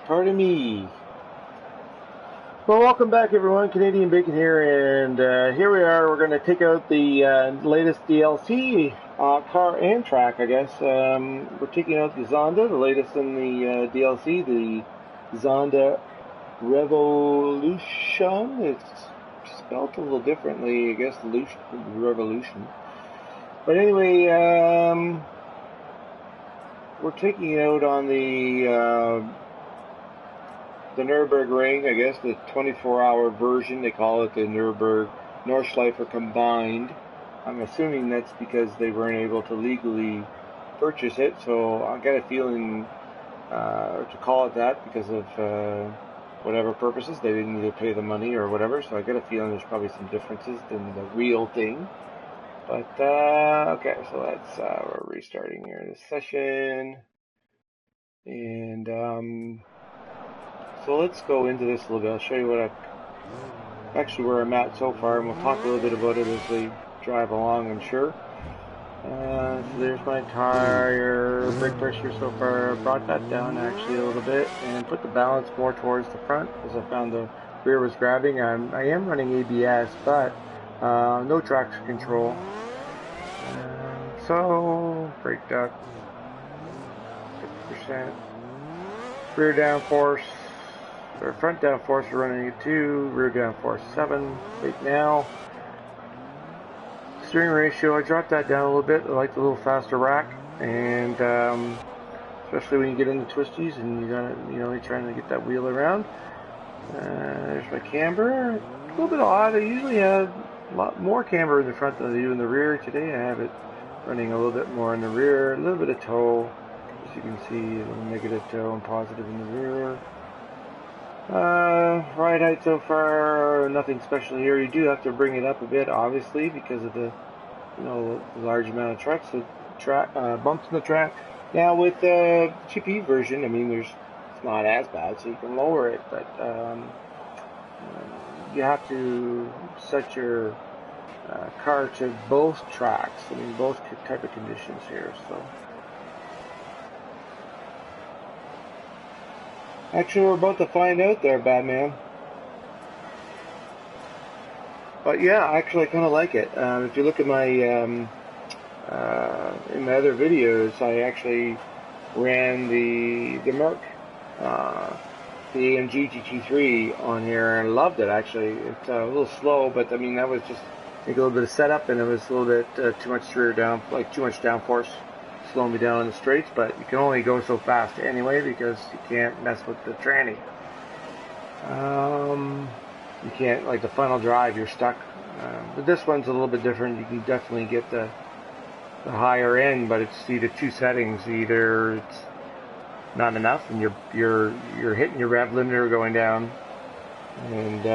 Pardon me. Well, welcome back, everyone. Canadian Bacon here, and here we are. We're going to take out the latest DLC car and track, I guess. We're taking out the Zonda, the latest in the DLC, the Zonda Revolution. It's spelled a little differently, I guess, Revolution. But anyway, we're taking it out on the Nürburgring, I guess, the 24-hour version. They call it the Nordschleife combined. I'm assuming that's because they weren't able to legally purchase it, so I got a feeling to call it that because of whatever purposes. They didn't either pay the money or whatever, so I got a feeling there's probably some differences than the real thing. But, okay, so that's, we're restarting here this session. And, so let's go into this a little bit. I'll show you where I'm at so far, and we'll talk a little bit about it as we drive along, I'm sure. So there's my tire, brake pressure so far. Brought that down actually a little bit and put the balance more towards the front as I found the rear was grabbing. I am running ABS, but no traction control. So brake duct, 50%. Rear downforce. Our front downforce we're running at 2, rear downforce 7 right now. Steering ratio, I dropped that down a little bit. I like the little faster rack, and especially when you get into twisties and you're trying to get that wheel around. There's my camber. A little bit odd. I usually have a lot more camber in the front than I do in the rear. Today I have it running a little bit more in the rear. A little bit of toe, as you can see, a little negative toe and positive in the rear. Ride height so far, nothing special here. You do have to bring it up a bit, obviously, because of the, the large amount of trucks, bumps in the track. Now with the GP version, I mean, it's not as bad, so you can lower it, but you have to set your car to both tracks. I mean, both type of conditions here. So. Actually, we're about to find out there, Batman. But yeah, actually, I kind of like it. If you look at my in my other videos, I actually ran the Merc, the AMG GT3 on here, and loved it. Actually, it's a little slow, but I mean that was just a little bit of setup, and it was a little bit too much too much downforce. Slowing me down in the straights, but you can only go so fast anyway because you can't mess with the tranny. You can't, like the final drive, you're stuck. But this one's a little bit different. You can definitely get the higher end, but it's either two settings. Either it's not enough and you're hitting your rev limiter going down. And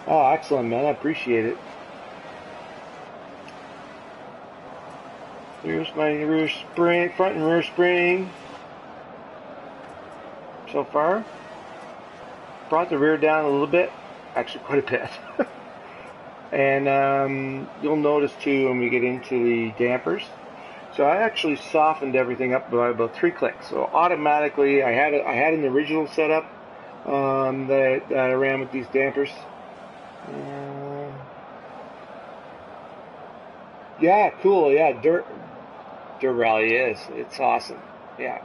oh, excellent, man! I appreciate it. Here's my rear spring, front and rear spring. So far, brought the rear down a little bit, actually quite a bit. And you'll notice too when we get into the dampers. So I actually softened everything up by about 3 clicks. So automatically, I had an original setup that I ran with these dampers. Yeah, cool. Yeah, dirt rally is. It's awesome. Yeah,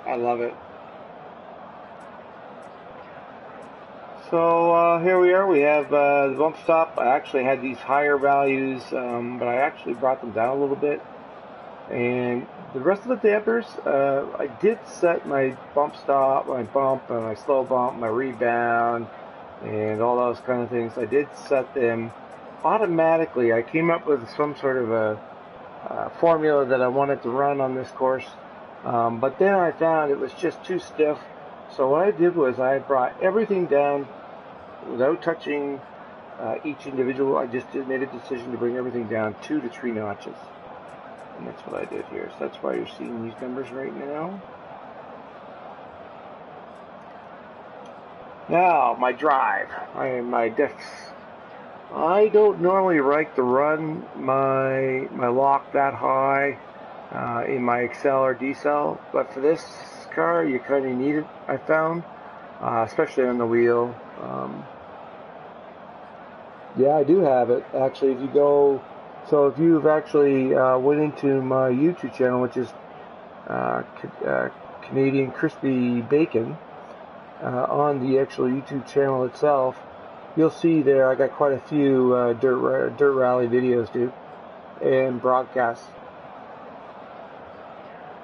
I love it. So here we are. We have the bump stop. I actually had these higher values, but I actually brought them down a little bit. And the rest of the dampers, I did set my bump stop, my bump, and my slow bump, my rebound, and all those kind of things. I did set them automatically. I came up with some sort of a formula that I wanted to run on this course, but then I found it was just too stiff. So what I did was I brought everything down without touching each individual. I just made a decision to bring everything down 2 to 3 notches, and that's what I did here. So that's why you're seeing these numbers right now. Now my drive, my diffs. I don't normally like to run my lock that high in my Excel or decel, but for this car, you kind of need it, I found, especially on the wheel. Yeah, I do have it, actually. If you go, so if you've actually went into my YouTube channel, which is Canadian Crispy Bacon, on the actual YouTube channel itself, you'll see there I got quite a few dirt rally videos, dude, and broadcasts.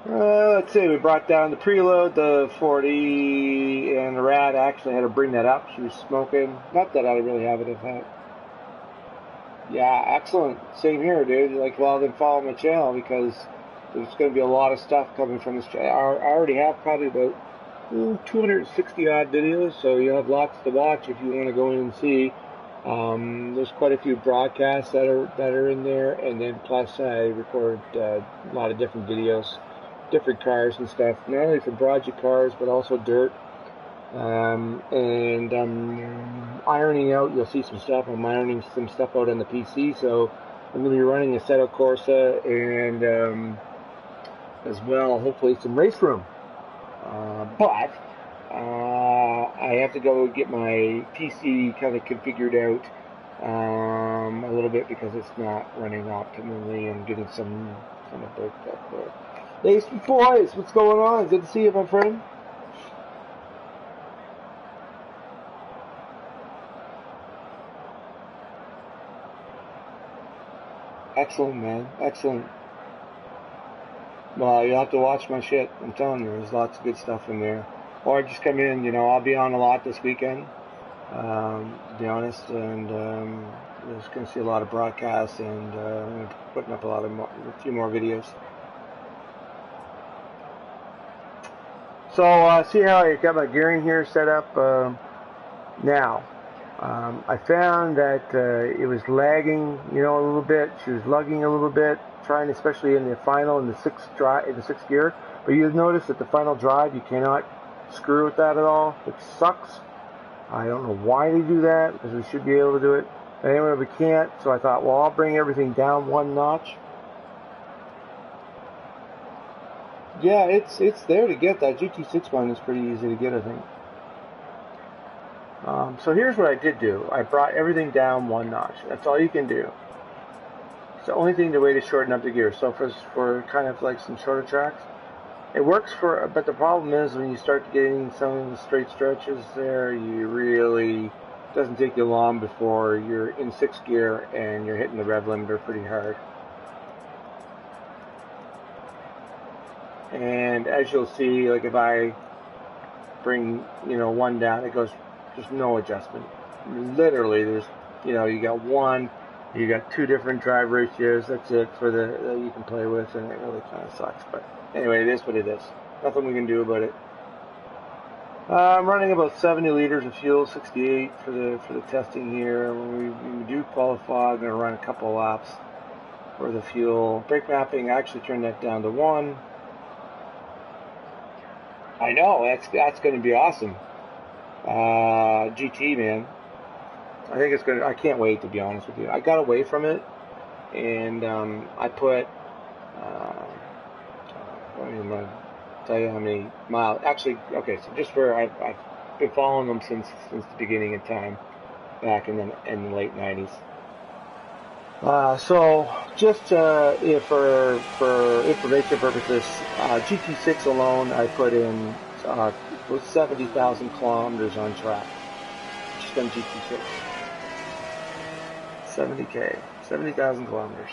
Let's see, we brought down the preload, the 40, and the Rad actually had to bring that up. She was smoking. Not that I really have it in fact. Yeah, excellent. Same here, dude. Like, well, then follow my channel because there's going to be a lot of stuff coming from this channel. I already have probably about 260 odd videos, so you have lots to watch if you want to go in and see. There's quite a few broadcasts that are in there, and then plus I record a lot of different videos, different cars and stuff, not only for Project Cars but also dirt. And I'm ironing out, you'll see some stuff, I'm ironing some stuff out on the PC, so I'm going to be running Assetto Corsa and as well, hopefully some race room. But I have to go get my PC kind of configured out a little bit because it's not running optimally and getting some kind of break up there. Hey, boys, what's going on? Good to see you, my friend. Excellent, man. Excellent. Well, you'll have to watch my shit. I'm telling you, there's lots of good stuff in there. Or just come in, you know, I'll be on a lot this weekend, to be honest, and you're just going to see a lot of broadcasts and putting up a few more videos. So, see how I got my gearing here set up now. I found that it was lagging, you know, a little bit. She was lugging a little bit, trying, especially in the final, in the sixth gear. But you'll notice that the final drive, you cannot screw with that at all, which sucks. I don't know why they do that, because we should be able to do it. But anyway, we can't, so I thought, well, I'll bring everything down one notch. Yeah, it's there to get. That GT6 one is pretty easy to get, I think. So here's what I did do. I brought everything down one notch. That's all you can do. It's the only thing, the way to shorten up the gear. So for kind of like some shorter tracks, it works for, but the problem is when you start getting some of the straight stretches there, it doesn't take you long before you're in sixth gear and you're hitting the rev limiter pretty hard. And as you'll see, like if I bring, you know, one down, it goes, there's no adjustment. Literally, there's, you know, you got one, you got two different drive ratios, that's it for that you can play with, and it really kind of sucks. But anyway, it is what it is. Nothing we can do about it. I'm running about 70 liters of fuel, 68 for the testing here. When we do qualify, I'm going to run a couple laps for the fuel. Brake mapping, I actually turned that down to 1. I know, that's going to be awesome. GT, man. I think it's gonna. I can't wait, to be honest with you. I got away from it, and I put. I don't even want to tell you how many miles. Actually, okay. So just for I've been following them since the beginning of time, back in the late '90s. So just for information purposes, GT6 alone, I put in with 70,000 kilometers on track. Just on GT6. 70K. 70,000 kilometers.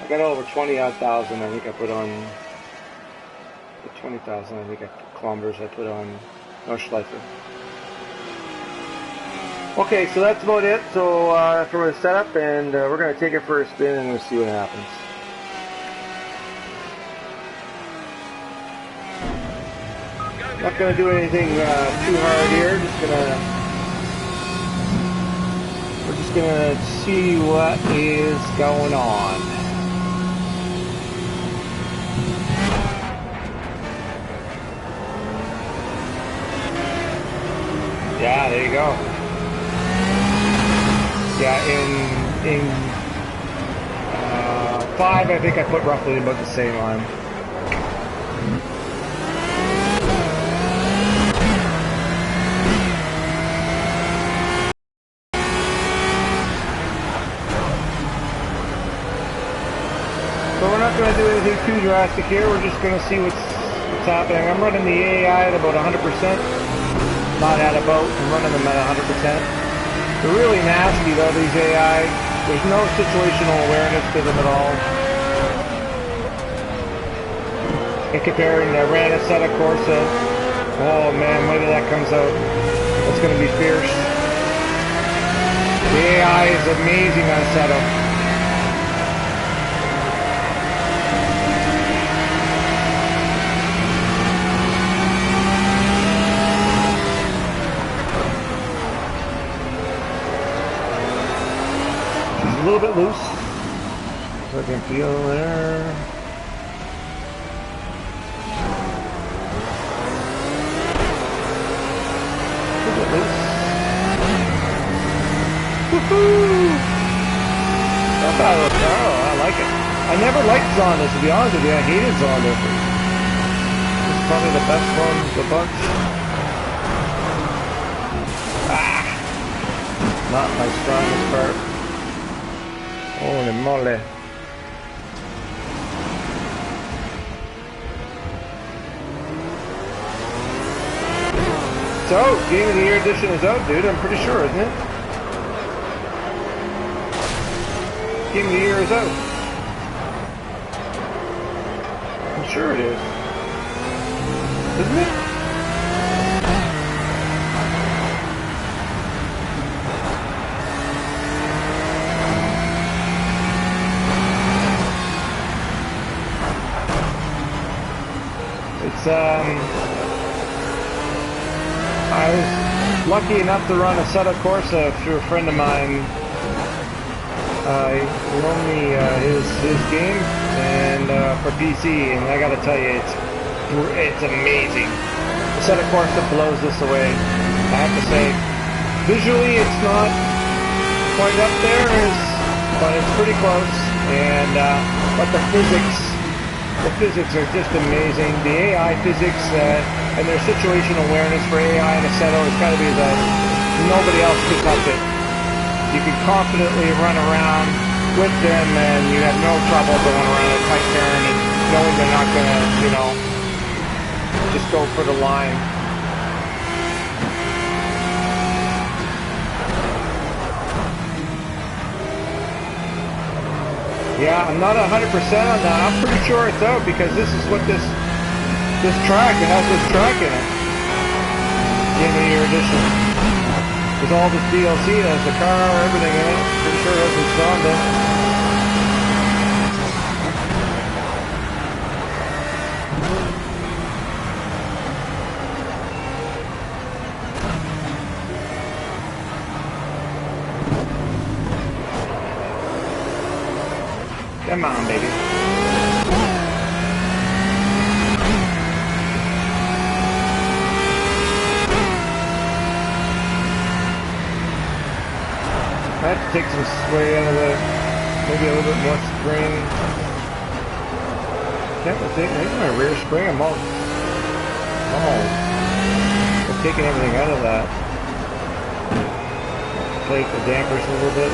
I got over 20,000, I think I put on, 20,000, I think kilometers I put on Nordschleife. Okay, so that's about it. So for the setup, and we're going to take it for a spin and we'll see what happens. Not going to do anything too hard here. We're just going to see what is going on. Yeah, there you go. Yeah, in 5, I think I put roughly about the same on. But we're not going to do anything too drastic here. We're just going to see what's happening. I'm running the AI at about 100%. Not at about. I'm running them at 100%. They're really nasty though, these AI. There's no situational awareness to them at all. In comparing, I ran Assetto Corsa. Oh man, when that comes out, it's going to be fierce. The AI is amazing on Assetto. A little bit loose, so I can feel there. A little bit loose. Woohoo! Not bad of a car. I like it. I never liked Zondas, to be honest with you. I hated Zonda. It's probably the best one of the bunch. Ah! Not my strongest part. Holy moly. So, Game of the Year edition is out, dude. I'm pretty sure, isn't it? Game of the Year is out. I'm sure it is. Isn't it? I was lucky enough to run Assetto Corsa through a friend of mine. He loaned me his game and for PC, and I gotta tell you, it's amazing. Assetto Corsa blows this away. I have to say, visually it's not quite up there, but it's pretty close. And but the physics are just amazing. The AI physics and their situational awareness for AI and Assetto has got to be nobody else can touch it. You can confidently run around with them and you have no trouble going around a tight turn and knowing they're not going to, you know, just go for the line. Yeah, I'm not 100% on that. I'm pretty sure it's out because this is what this track, it has this track in it. Game of the Year edition. With all this DLC, it has the car, everything in it. Pretty sure it has this Zonda. Come on, baby. I have to take some sway out of the, maybe a little bit more spring. Can't take maybe my rear spring. I'm taking everything out of that. Plate the dampers a little bit.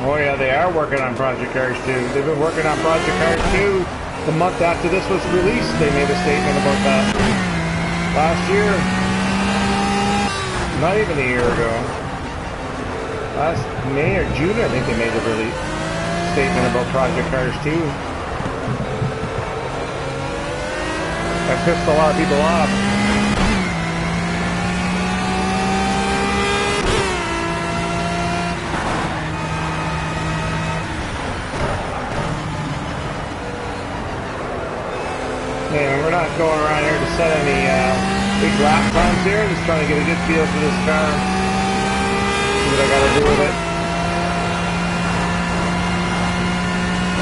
Oh yeah, they are working on Project Cars 2. They've been working on Project Cars 2 the month after this was released. They made a statement about that. Last year. Not even a year ago. Last May or June, I think they made a release statement about Project Cars 2. That pissed a lot of people off. And we're not going around here to set any big lap times here. Just trying to get a good feel for this car. See what I got to do with it.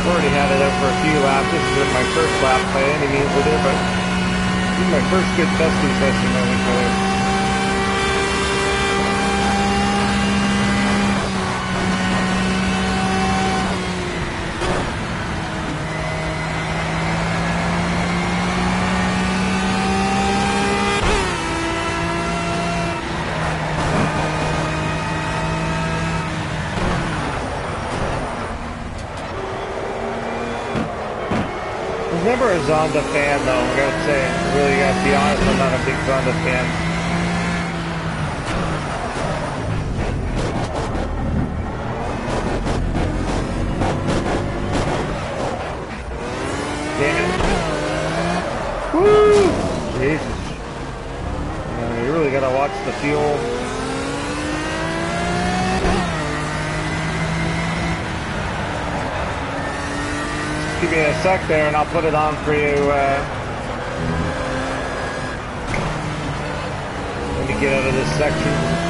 I've already had it out for a few laps. This isn't my first lap by any means with it, but this is my first good testing session I think with it. was never a Zonda fan, though. I gotta say, I really gotta be honest. I'm not a big Zonda fan. Damn it! Woo! Jesus! You really gotta watch the fuel. Give me a sec there and I'll put it on for you. Let me get out of this section.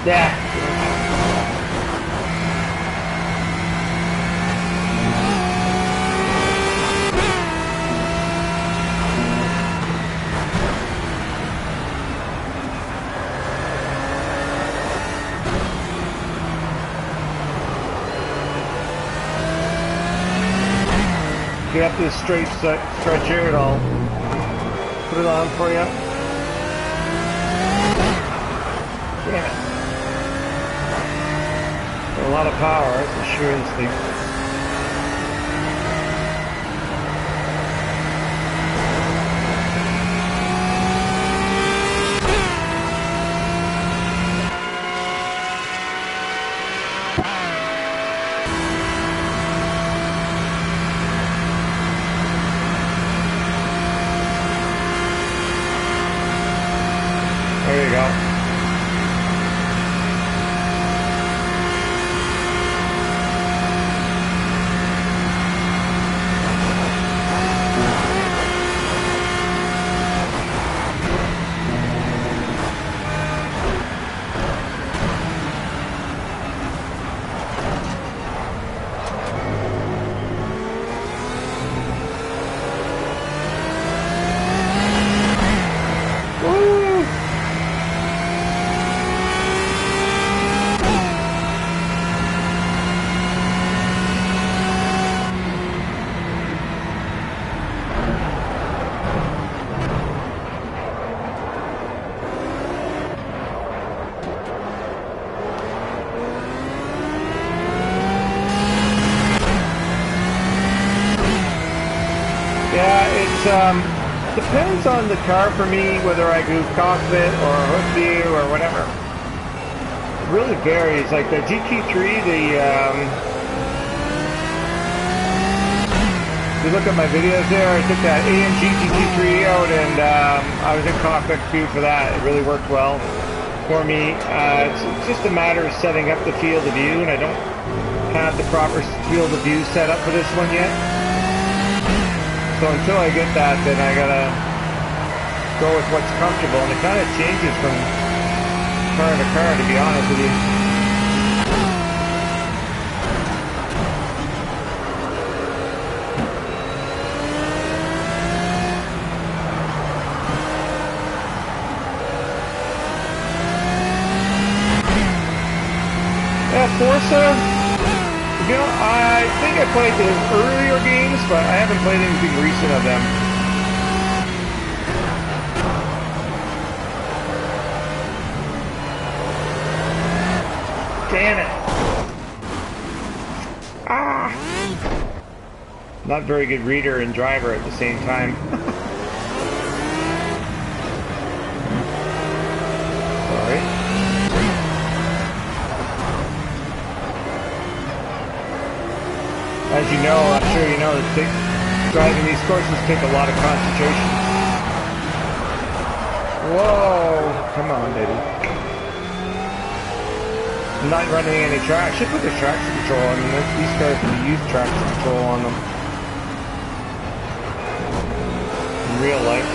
Yeah. Get up this straight stretch here and I'll put it on for you. Yeah. A lot of power, that's sure this thing. There you go. Depends on the car for me, whether I do cockpit or hood view or whatever. It really varies. Like the GT3, if you look at my videos there, I took that AMG GT3 out and I was in cockpit view for that. It really worked well for me. It's just a matter of setting up the field of view, and I don't have the proper field of view set up for this one yet. So until I get that, then I gotta go with what's comfortable, and it kind of changes from car to car, to be honest with you. Yeah, Forza. You know, I think I played the earlier games, but I haven't played anything recent of them. Damn it! Ah! Not very good reader and driver at the same time. Sorry. As you know, I'm sure you know that driving these courses take a lot of concentration. Whoa! Come on, baby. I'm not running any track. I should put the traction control on them. These cars can use traction control on them. In real life.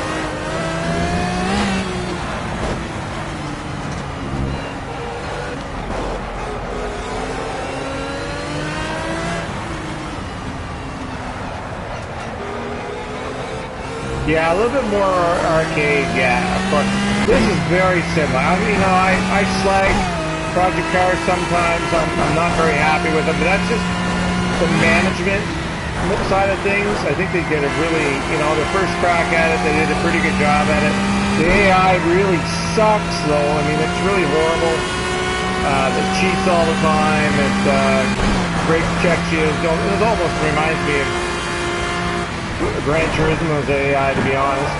Yeah, a little bit more arcade, yeah, of course. This is very similar. I slag Project Cars sometimes. I'm not very happy with them, but that's just the management side of things. I think they did a really, their first crack at it, they did a pretty good job at it. The AI really sucks, though. I mean, it's really horrible. It cheats all the time. It brake checks you. It almost reminds me of Gran Turismo's AI, to be honest.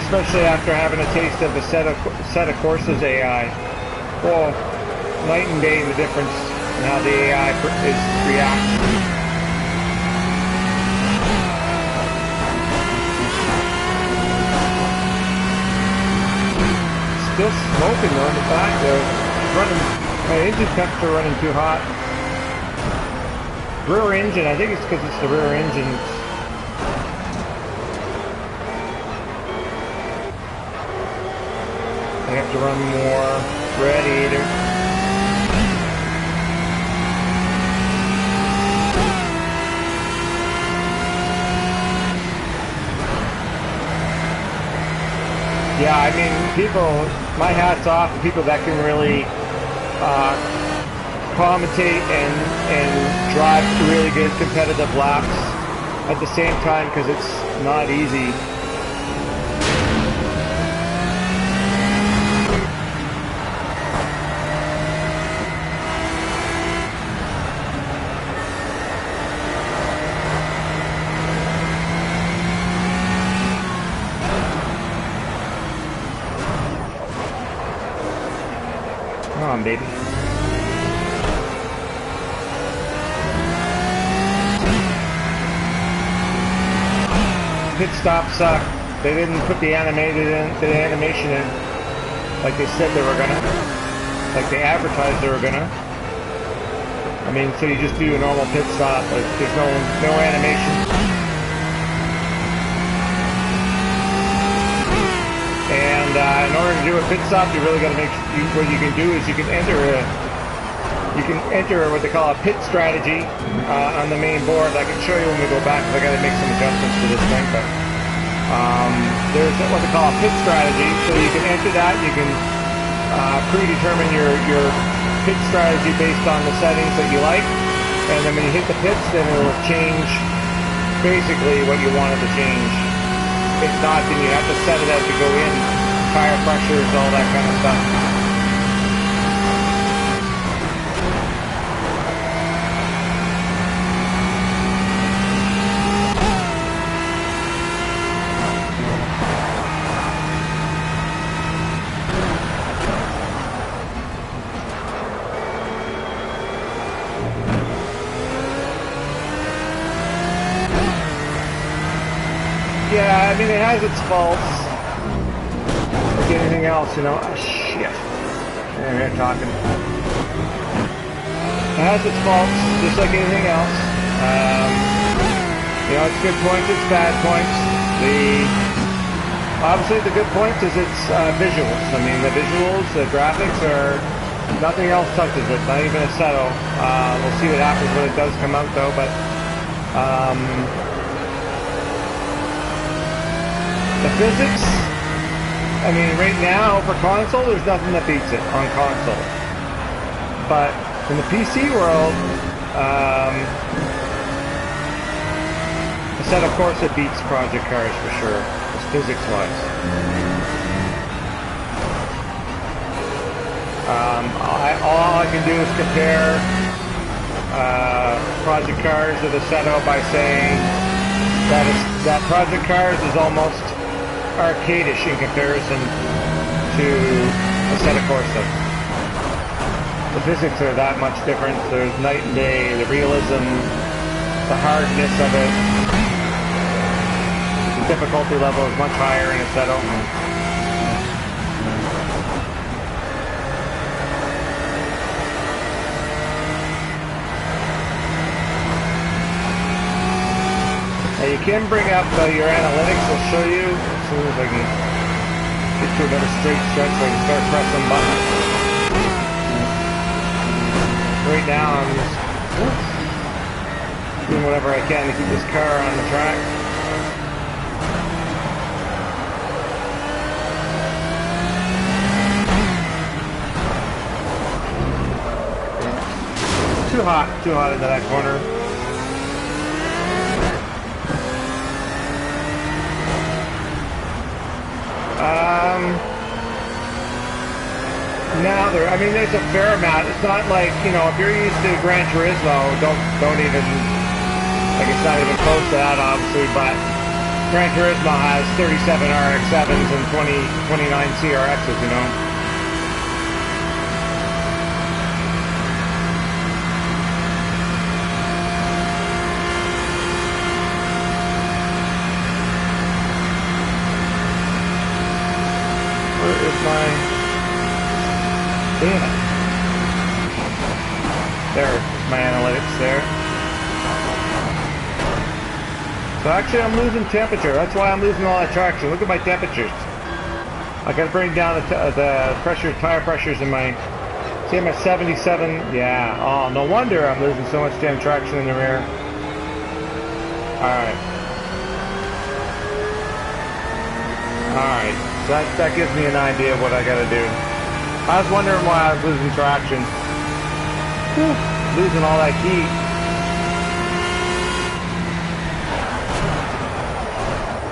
Especially after having a taste of Assetto Corsa's AI. Well, night and day the difference in how the AI reacts. Still smoking though in the back there. My engine temperature running too hot. Rear engine, I think it's because it's the rear engine. I have to run more radiator. Yeah, I mean, my hat's off to people that can really commentate and drive really good competitive laps at the same time, because it's not easy. Come on, baby. Pit stops suck. They didn't put the animation in like they said they were gonna, like they advertised they were gonna. I mean, so you just do a normal pit stop, but there's no animation. And in order to do a pit stop, you really got to what you can do is you can enter what they call a pit strategy on the main board. I can show you when we go back, because I got to make some adjustments to this thing. But there's what they call a pit strategy, so you can enter that. You can predetermine your pit strategy based on the settings that you like, and then when you hit the pits, then it will change basically what you wanted to change. If not, then you have to set it as you go in, tire pressures, all that kind of stuff. Yeah, I mean, it has its faults. Like anything else, Oh, shit. There we're talking. It has its faults, just like anything else. It's good points, it's bad points. Obviously, the good points is its visuals. I mean, the visuals, the graphics are... Nothing else touches it, not even Assetto. We'll see what happens when it does come out, though, but... the physics, I mean, right now for console, there's nothing that beats it on console. But in the PC world, Assetto Corsa beats Project Cars for sure, just physics-wise. All I can do is compare Project Cars with Assetto by saying that Project Cars is almost arcadish in comparison to Assetto Corsa. the physics are that much different. There's night and day, the realism, the hardness of it. The difficulty level is much higher in Assetto. Now you can bring up your analytics. I'll show you as soon as I can get to another straight stretch so I can start pressing buttons. Right now I'm just doing whatever I can to keep this car on the track. Too hot into that corner. Now there's a fair amount. It's not like, you know, if you're used to Gran Turismo, don't even, like, it's not even close to that, obviously, but Gran Turismo has 37 RX-7s and 29 CRXs, you know. Where is my... Damn it. There's my analytics there. So actually I'm losing temperature. That's why I'm losing all that traction. Look at my temperatures. I gotta bring down the pressure, tire pressures in my... See, I'm at 77. Yeah. Oh, no wonder I'm losing so much damn traction in the rear. Alright. Alright. So that gives me an idea of what I gotta do. I was wondering why I was losing traction. Whew, losing all that heat.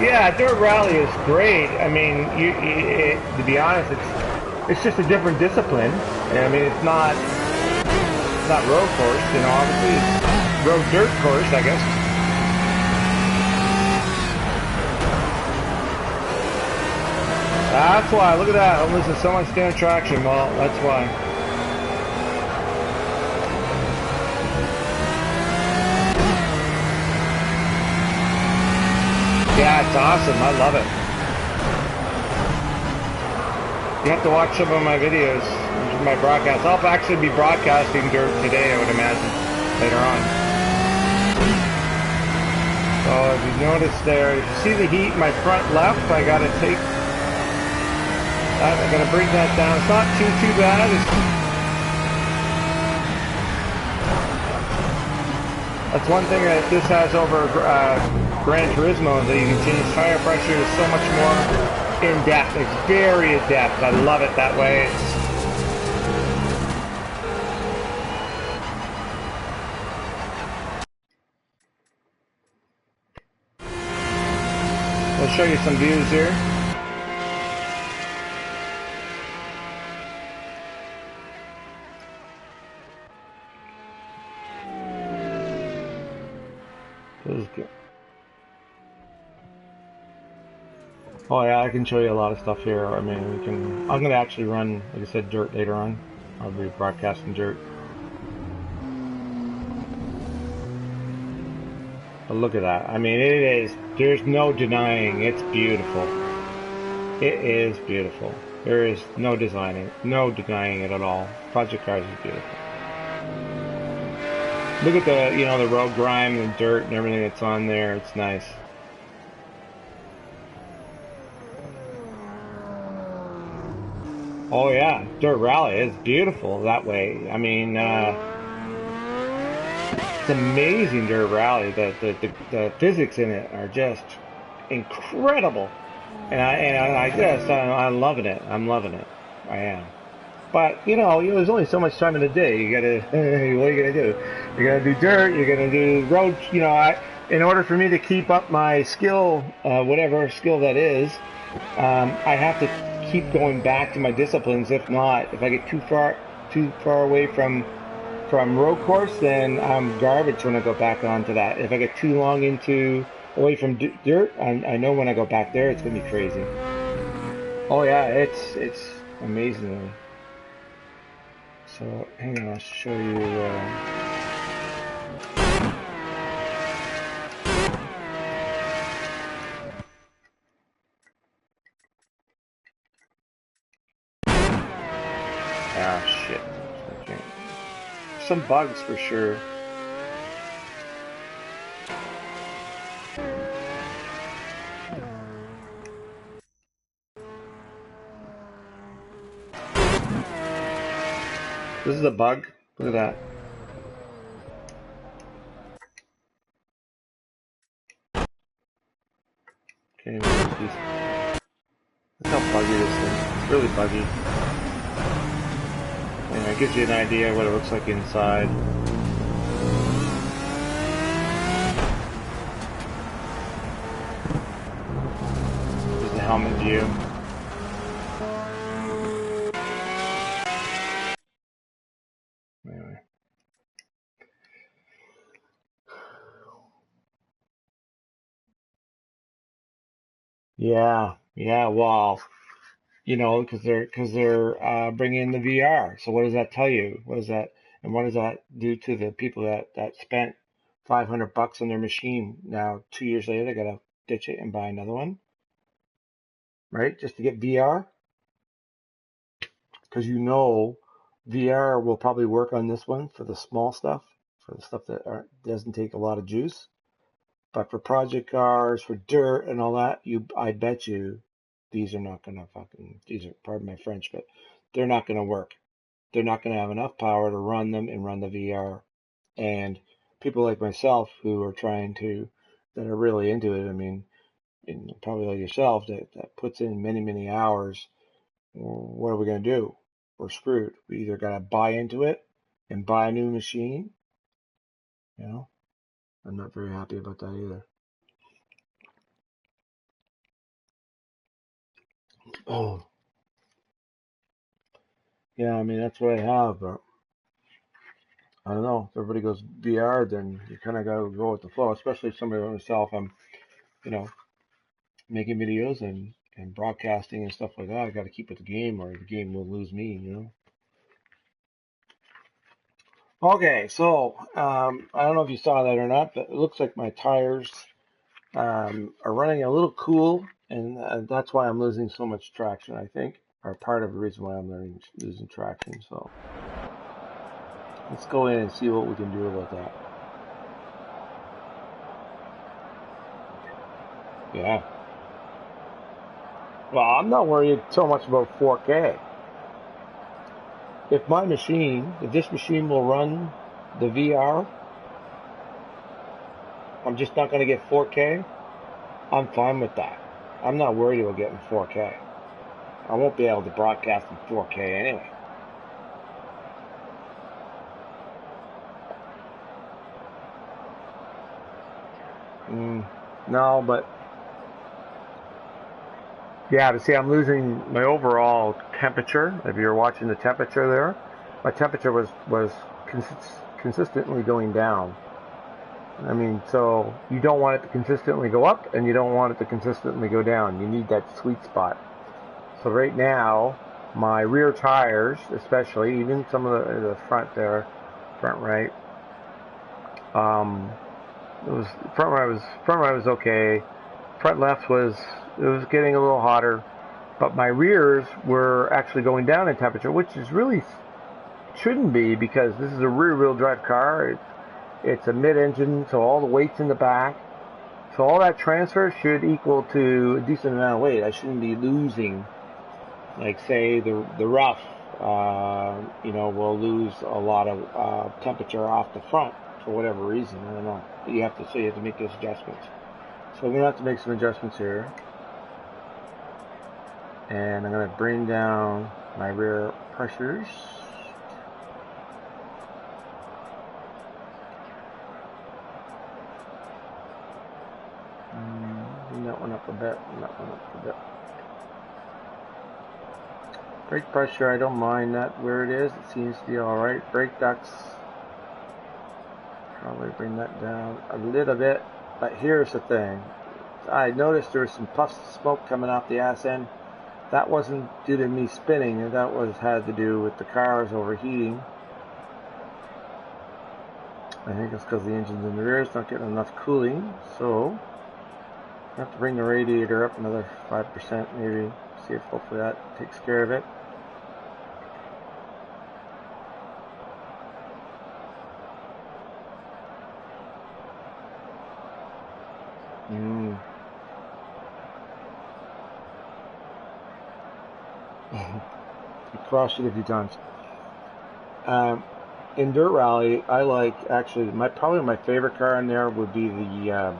Yeah, dirt rally is great. I mean, to be honest, it's just a different discipline. I mean, it's not road course, you know. Obviously, it's road dirt course, I guess. That's why, look at that, I'm losing so much damn traction. Well, that's why. Yeah, it's awesome, I love it. You have to watch some of my videos, my broadcasts. I'll actually be broadcasting dirt today, I would imagine, later on. So if you notice there, if you see the heat in my front left, I gotta take... I'm going to bring that down. It's not too bad. That's one thing that this has over Gran Turismo, is that you can change tire pressure to so much more in depth. It's very in depth. I love it that way. I'll show you some views here. Oh yeah, I can show you a lot of stuff here. I mean, I'm gonna actually run, like I said, dirt later on. I'll be broadcasting dirt. But look at that. I mean, there's no denying, it's beautiful. It is beautiful. There is no denying it at all. Project Cars is beautiful. Look at the, you know, the road grime and dirt and everything that's on there. It's nice. Oh yeah, dirt rally is beautiful that way. I mean, it's amazing dirt rally. The physics in it are just incredible, and I'm loving it. I'm loving it. I am. But you know, there's only so much time in the day. You gotta, what are you gonna do? You're gonna do dirt. You're gonna do road. You know, in order for me to keep up my skill, whatever skill that is, I have to keep going back to my disciplines. If not, if I get too far away from road course, then I'm garbage when I go back onto that. If I get too long away from dirt, I know when I go back there, it's gonna be crazy. Oh yeah, it's amazingly So hang on, I'll show you. Ah, shit. Okay. Some bugs for sure. This is a bug. Look at that. Okay, that's how buggy this thing is. It's really buggy. And it gives you an idea of what it looks like inside. There's the helmet view. Anyway. Yeah, well, you know, because they're bringing in the VR. So what does that tell you? What does that and what does that do to the people that spent $500 on their machine? Now 2 years later, they gotta ditch it and buy another one, right? Just to get VR, because you know VR will probably work on this one for the small stuff, for the stuff that doesn't take a lot of juice. But for project cars, for dirt and all that, I bet you these are not gonna these are, pardon my French, but they're not gonna work. They're not gonna have enough power to run them and run the VR. And people like myself who are that are really into it, I mean, and probably like yourself, that puts in many, many hours, what are we gonna do? We're screwed. We either gotta buy into it and buy a new machine, you know. I'm not very happy about that either. Oh, yeah, I mean, that's what I have, but I don't know. If everybody goes VR, then you kind of got to go with the flow, especially if somebody like myself. I'm, you know, making videos and broadcasting and stuff like that. I got to keep with the game or the game will lose me, you know. Okay, so I don't know if you saw that or not, but it looks like my tires are running a little cool, and that's why I'm losing so much traction, I think, or part of the reason why I'm losing traction. So let's go in and see what we can do about that. Yeah. Well, I'm not worried so much about 4K. If this machine will run the VR, I'm just not going to get 4K, I'm fine with that. I'm not worried about getting 4K. I won't be able to broadcast in 4K anyway. No, but yeah, but see, I'm losing my overall temperature. If you're watching the temperature there, my temperature was consistently going down. I mean, so you don't want it to consistently go up, and you don't want it to consistently go down. You need that sweet spot. So right now, my rear tires, especially, even some of the front there, front right, it was front right was okay. Front left was getting a little hotter, but my rears were actually going down in temperature, which is really shouldn't be because this is a rear-wheel drive car. It's a mid-engine, so all the weight's in the back. So all that transfer should equal to a decent amount of weight. I shouldn't be losing, like say the rough, you know, will lose a lot of temperature off the front for whatever reason. I don't know. You have to make those adjustments. So I'm gonna have to make some adjustments here, and I'm gonna bring down my rear pressures. Bring that one up a bit, and that one up a bit. Brake pressure, I don't mind that where it is. It seems to be alright. Brake ducts, probably bring that down a little bit. But here's the thing. I noticed there was some puffs of smoke coming off the ass end. That wasn't due to me spinning. That had to do with the cars overheating. I think it's because the engine's in the rear, it's not getting enough cooling, so I have to bring the radiator up another 5% maybe, see if hopefully that takes care of it. I crashed it a few times. In Dirt Rally, I like, actually, probably my favorite car in there would be the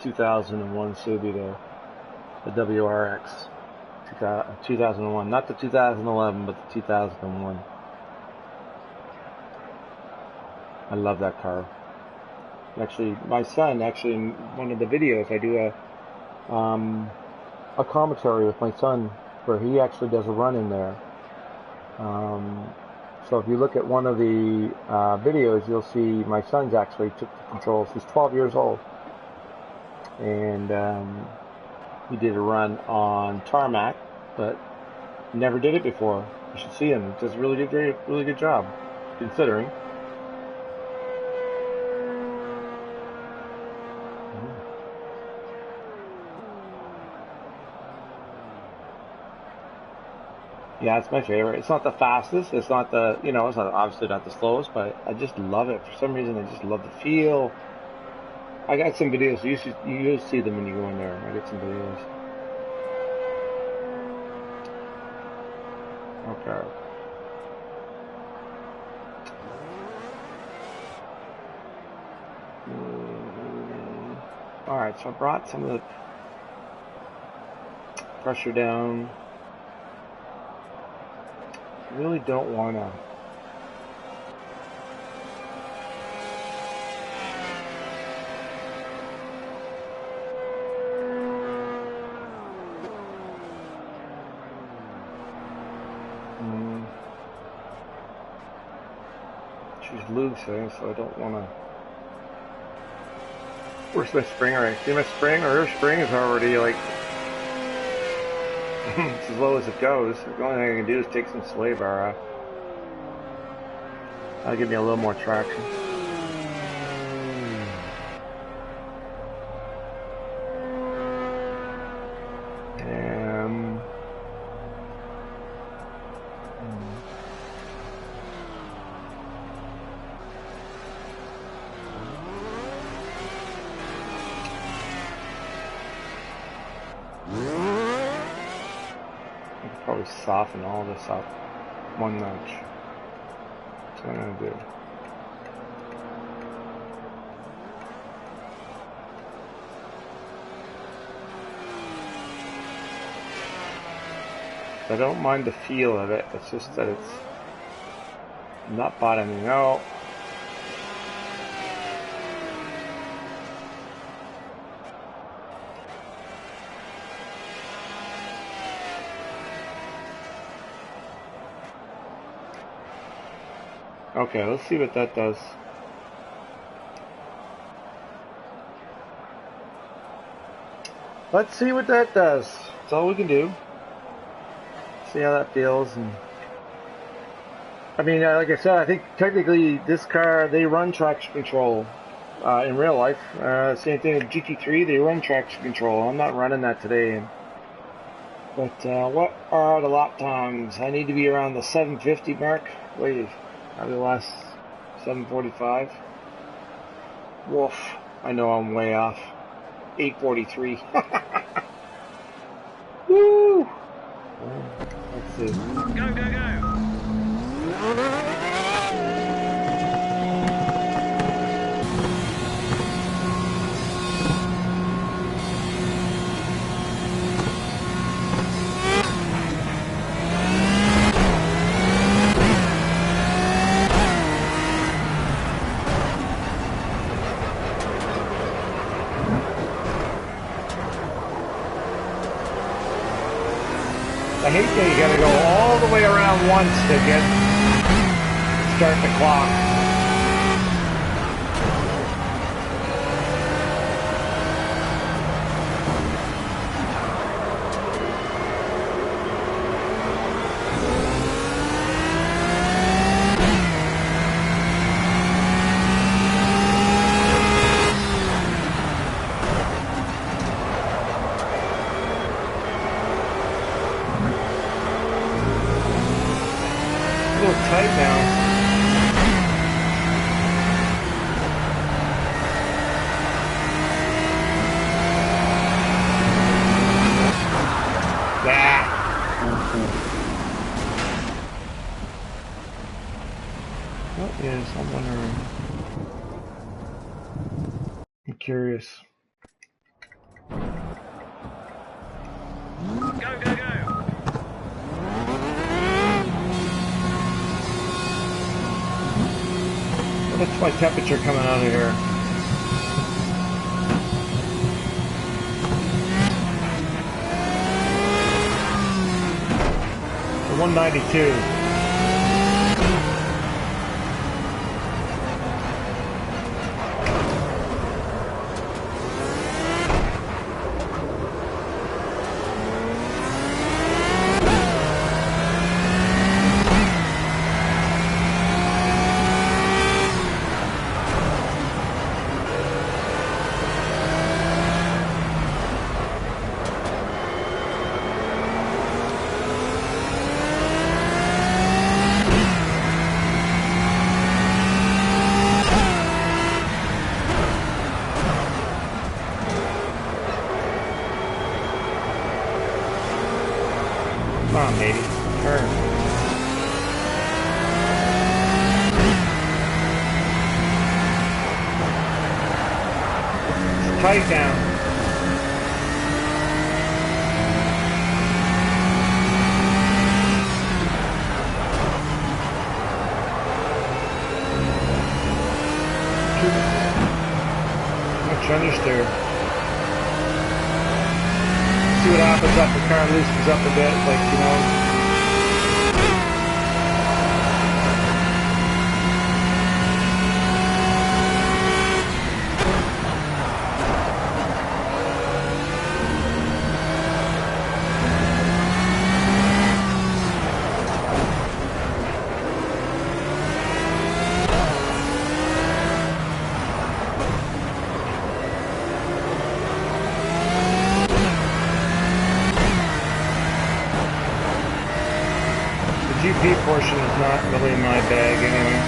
2001 Subi there, the WRX 2001, not the 2011, but the 2001. I love that car. Actually, my son, actually, in one of the videos, I do a commentary with my son where he actually does a run in there. So if you look at one of the videos, you'll see my son's actually took the controls. He's 12 years old. And he did a run on tarmac, but never did it before. You should see him. He does a really good job, considering. Yeah, it's my favorite. It's not the fastest. It's not the, it's not, obviously not the slowest, but I just love it. For some reason, I just love the feel. I got some videos. You'll see them when you go in there. I got some videos. Okay. Alright, so I brought some of the pressure down. Really don't want to. She's loose there, so I don't want to. Where's my spring right? See my spring? Or her spring is already like it's as low as it goes. The only thing I can do is take some sway bar off. That'll give me a little more traction. Probably soften all this up one notch. That's what I'm gonna do. I don't mind the feel of it. It's just that it's not bottoming out. Okay, let's see what that does. Let's see what that does. That's all we can do. See how that feels. And I mean, like I said, I think technically this car, they run traction control in real life. Same thing with GT3, they run traction control. I'm not running that today. But what are the lap times? I need to be around the 750 mark. Wait. Probably the last 7:45. Woof. I know I'm way off. 8:43. Woo! Let's see. Go, go, go! I hate that you gotta go all the way around once to start the clock. now. What is, I'm wondering. I'm curious. Go, go, go! What's my temperature coming out of here? The 192. Come on, baby. Turn. It's tight down. Much understeer. See what happens after the car loosens up a bit, like, you know. GP portion is not really my bag anyway.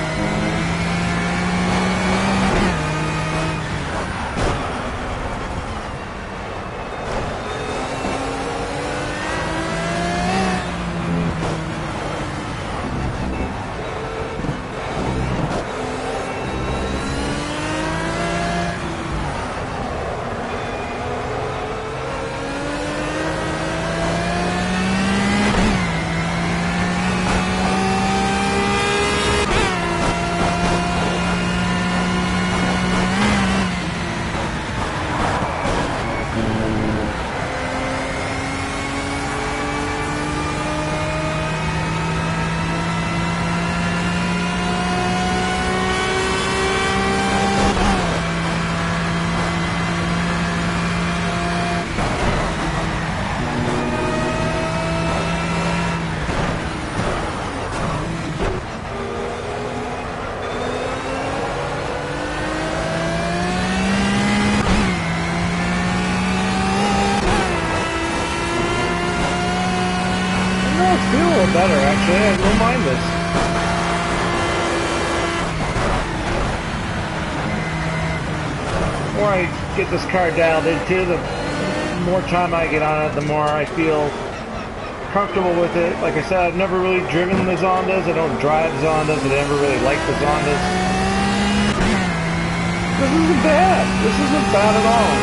Better, actually. I don't mind this. The more I get this car dialed into, the more time I get on it, the more I feel comfortable with it. Like I said, I've never really driven the Zondas. I don't drive Zondas. I never really liked the Zondas. This isn't bad. This isn't bad at all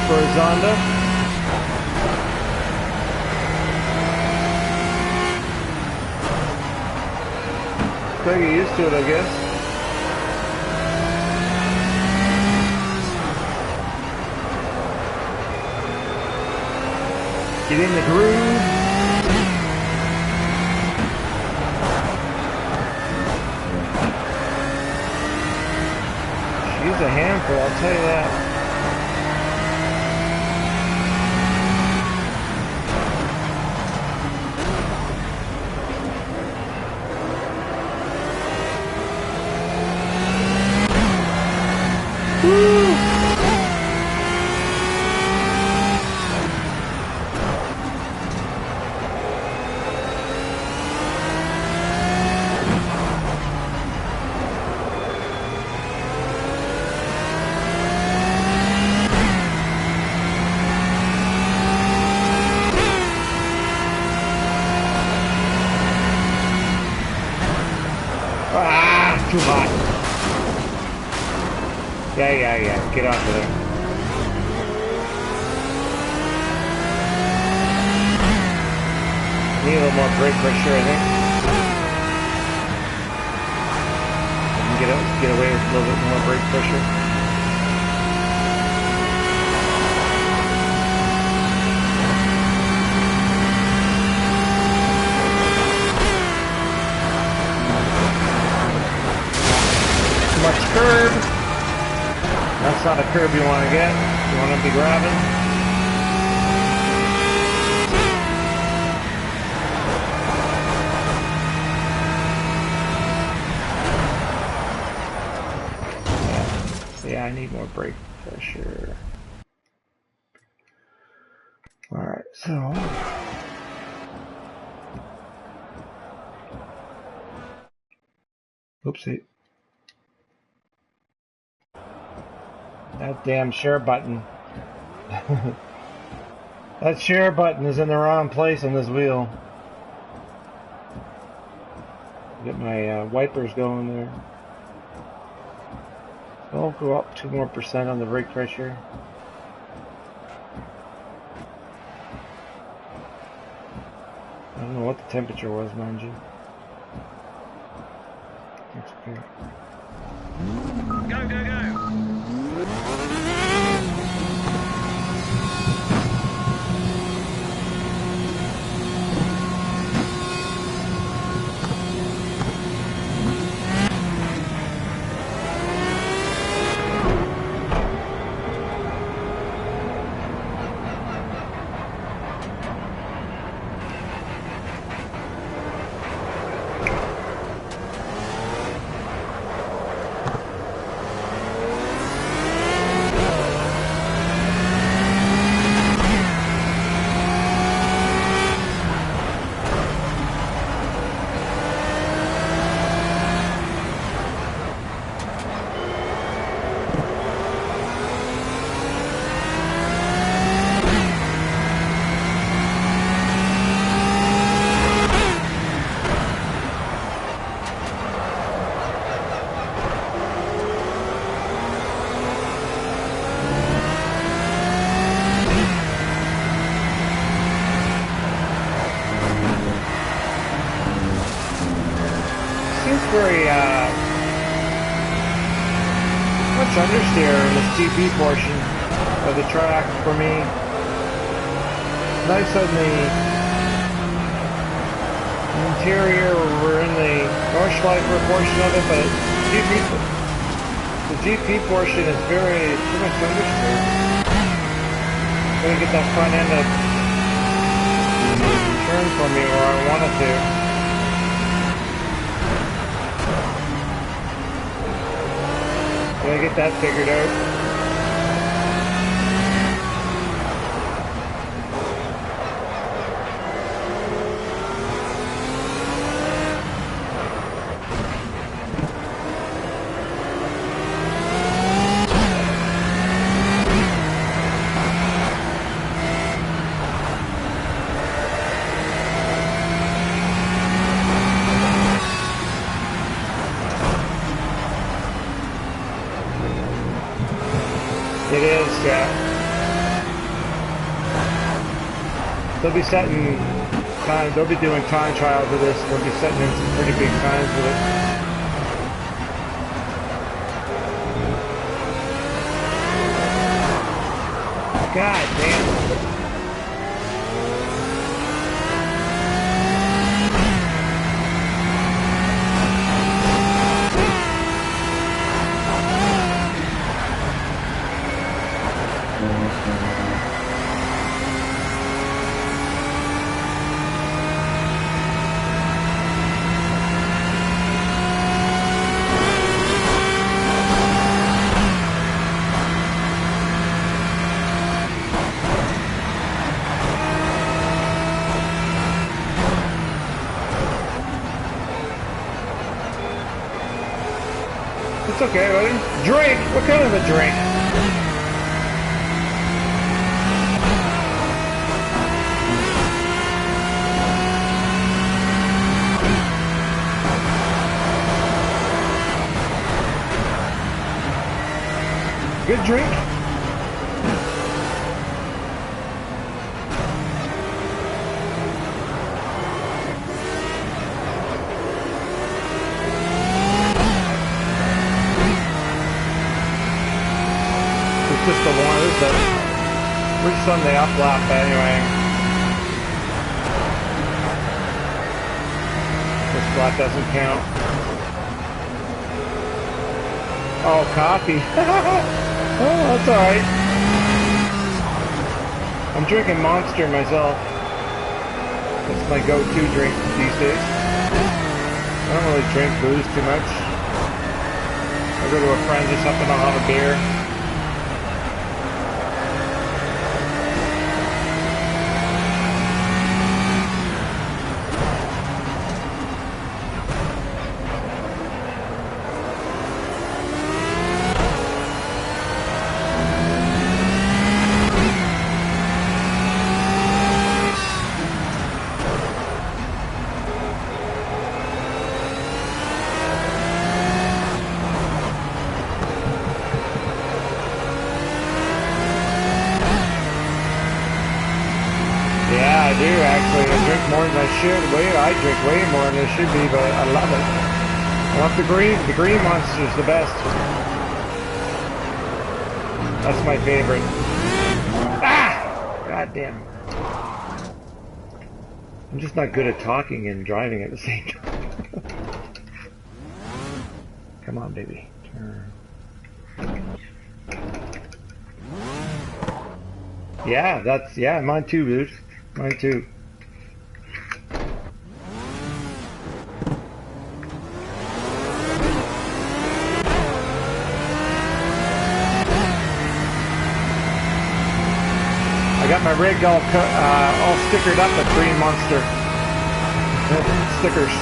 for a Zonda. Gotta get used to it, I guess. Get in the groove. She's a handful, I'll tell you that. Ah, too hot. Yeah. Get off of there. Need a little more brake pressure, I think. I can get away with a little bit more brake pressure. Too much curb. That's not a curb you want to get. You want to be grabbing. Yeah, I need more brake pressure. Alright, so oopsie. That damn share button. That share button is in the wrong place on this wheel. Get my wipers going there. I'll go up 2% more on the brake pressure. I don't know what the temperature was, mind you. That's okay. Go, go, go! Very much understeer in this GP portion of the track for me. Nice on the interior, we're in the Nordschleife portion of it, but the GP portion is very too much understeer. Gotta get that front end to turn for me where I want it to. Gotta get that figured out. It is, yeah. They'll be setting time. They'll be doing time trials of this. They'll be setting in some pretty big times with it. God damn. It's okay, buddy. Drink? What kind of a drink? good drink? It's just the one. We're just on the up lap anyway. This lap doesn't count. Oh, coffee. Oh, that's alright. I'm drinking Monster myself. That's my go-to drink these days. I don't really drink booze too much. I go to a friend's or something, I'll have a beer. More than I should. I drink way more than I should be, but I love it. I love the green. The green Monster's the best. That's my favorite. Ah! God damn. I'm just not good at talking and driving at the same time. Come on, baby. Turn. Yeah, mine too, dude. Mine too. I got my rig all stickered up with Green Monster stickers.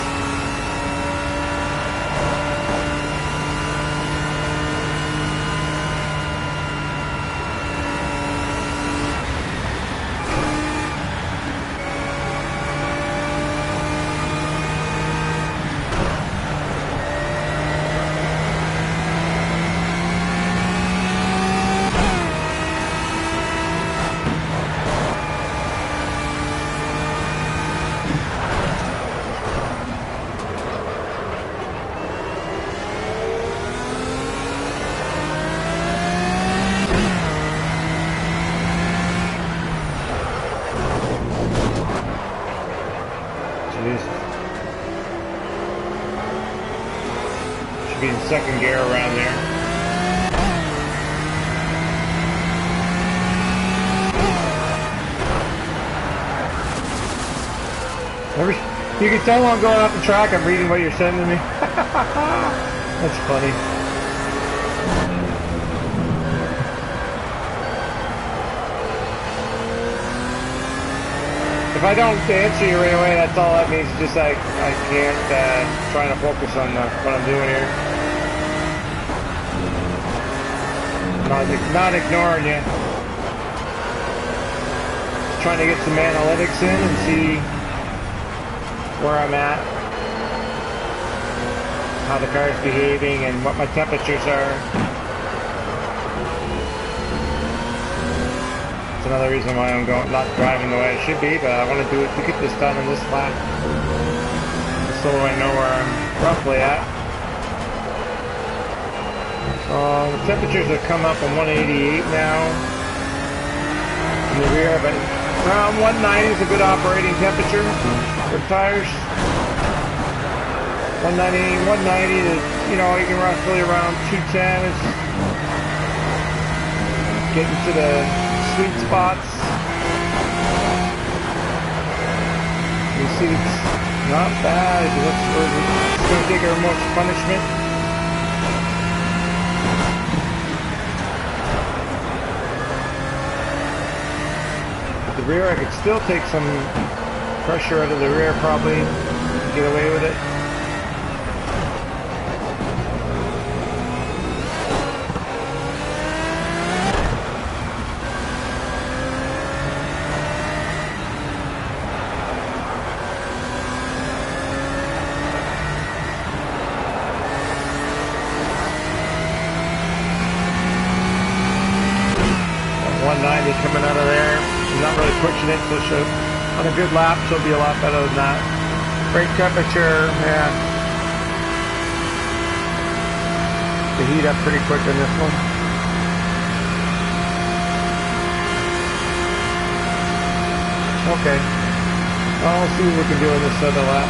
Be in second gear around there. You can tell I'm going off the track, I'm reading what you're sending me. That's funny. If I don't answer you right away, that's all that means. Just I can't trying to focus on what I'm doing here. Not ignoring you. Just trying to get some analytics in and see where I'm at, how the car's behaving, and what my temperatures are. That's another reason why I'm not driving the way I should be, but I want to do it to get this done in this lap, so I know where I'm roughly at. The temperatures have come up on 188 now in the rear, but around 190 is a good operating temperature for tires. 190 to, you know, you can roughly around 210 is getting to the sweet spots. You see it's not bad. It looks good. It's going to take our most punishment. The rear, I could still take some pressure out of the rear probably and get away with it. coming out of there. I'm not really pushing it, so on a good lap, she'll be a lot better than that. Brake temperature, yeah. They heat up pretty quick in this one. Okay. Well, we'll see what we can do in this other lap.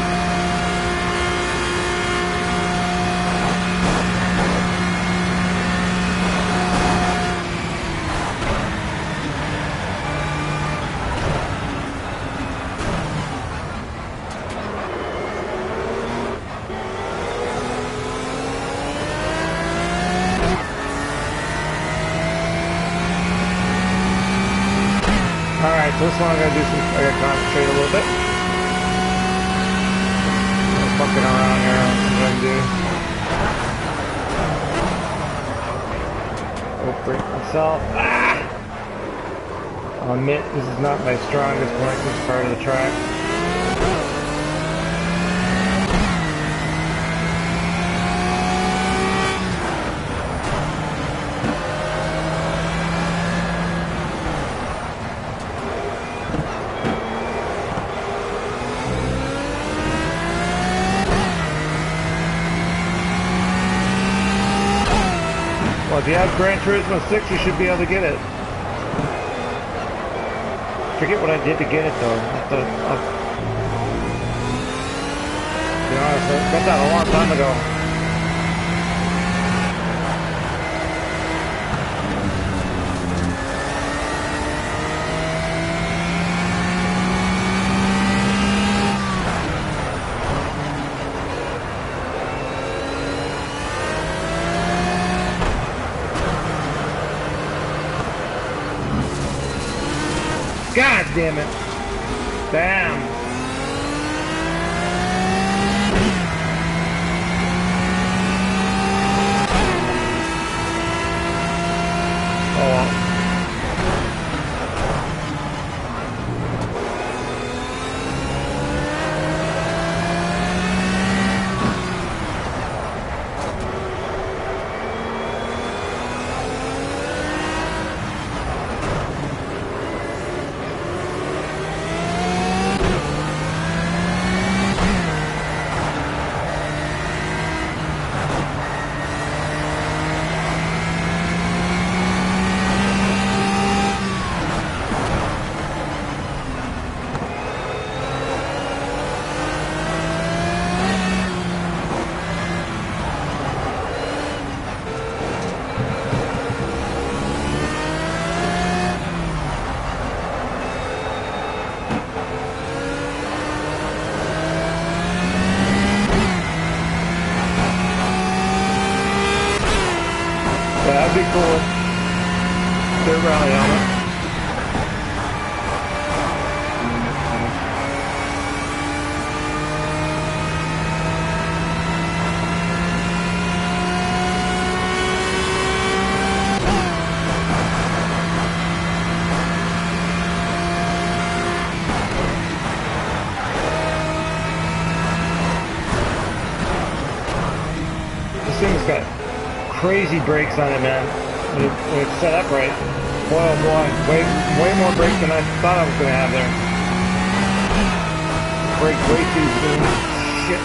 Alright, so this one I'm going to do some, I got to concentrate a little bit. I'm fucking around here, that's what I'm going to do. Oh, break myself. Ah! I'll admit, this is not my strongest point, this part of the track. Well, if you have Gran Turismo 6, you should be able to get it. Forget what I did to get it, though. To be honest, I got that a long time ago. God damn it. Damn. Oh well. That'd be cool. Dirt rally helmet. This thing's got crazy brakes on it, man. When it's set up right. Boy, oh boy, way more brakes than I thought I was going to have there. Brake way too soon. Shit.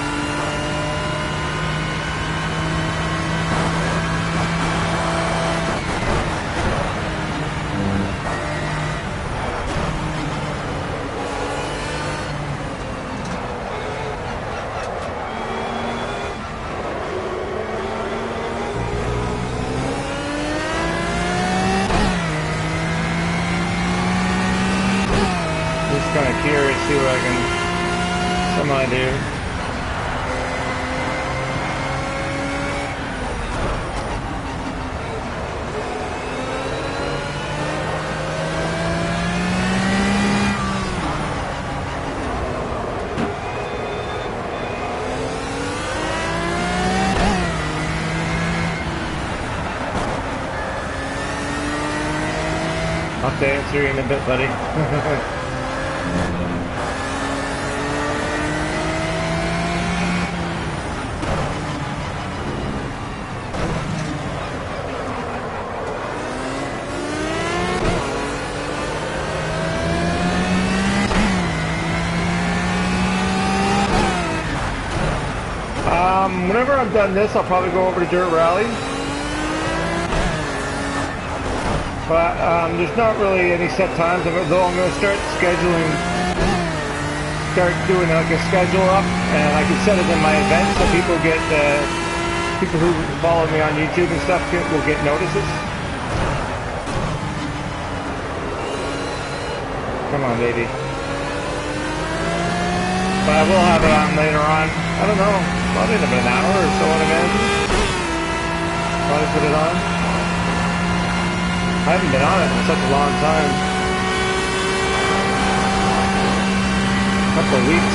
Kind of curious, see what I can somehow do. I'll have to answer you in a bit, buddy. Whenever I'm done this, I'll probably go over to Dirt Rally. But there's not really any set times, though I'm going to start doing like a schedule up, and I can set it in my events so people get, people who follow me on YouTube and stuff will get notices. Come on, baby. But I will have it on later on. I don't know, probably in about an hour or so, I'd imagine. Probably put it on. I haven't been on it in such a long time. A couple of weeks.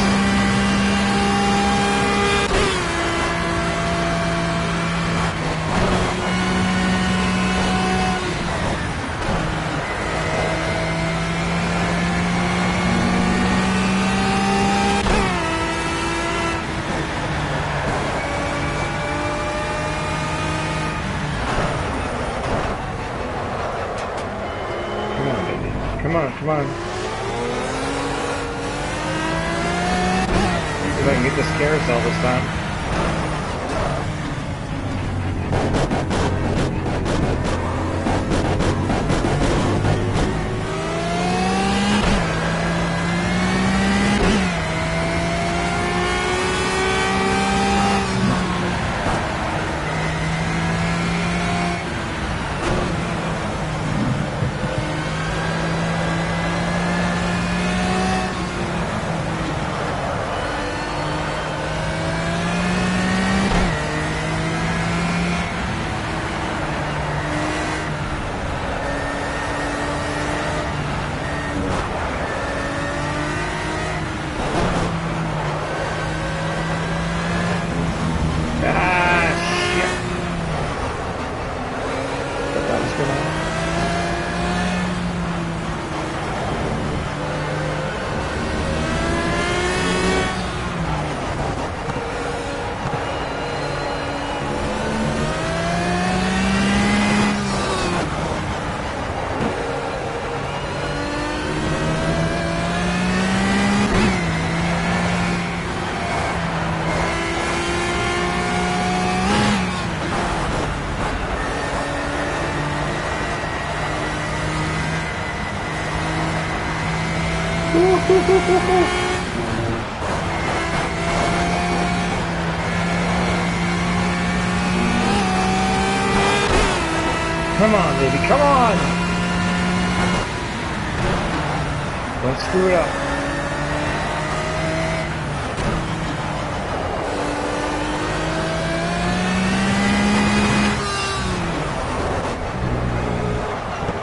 Come on, come on. See if I can get this carousel this time. Come on, baby, come on! Don't screw it up.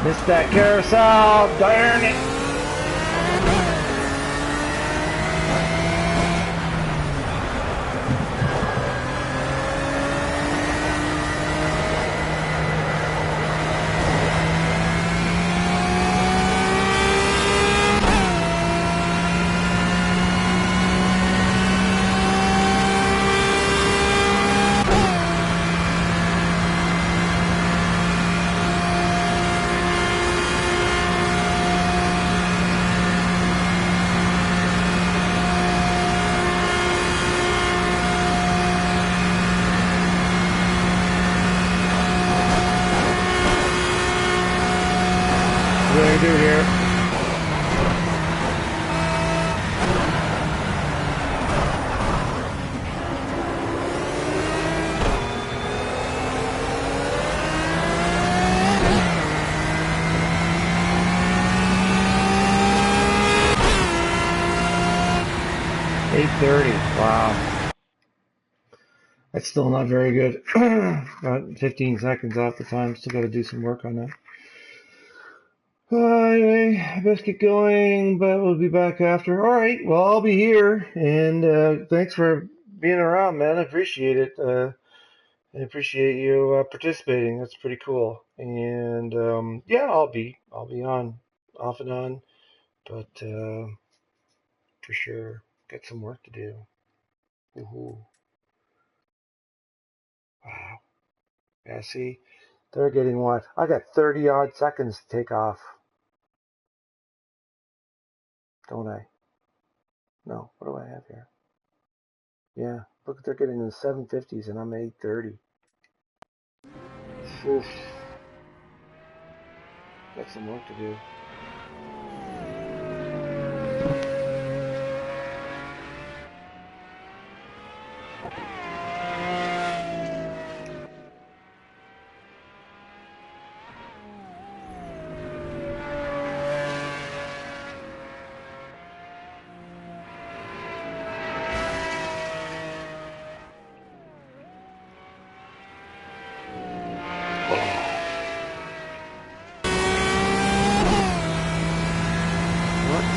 Missed that carousel, darn it! What do I do here? .830. Wow. That's still not very good. About 15 seconds off the time. Still got to do some work on that. Anyway, I best get going, but we'll be back after. All right, well, I'll be here, and thanks for being around, man. I appreciate it. I appreciate you participating. That's pretty cool. And yeah, I'll be on, off and on, but for sure, got some work to do. Woohoo! Wow. Yeah, see, they're getting what? I got 30 odd seconds to take off, don't I? No, what do I have here? Yeah, Look, they're getting in the 750s and I'm 830. Oof. Got some work to do.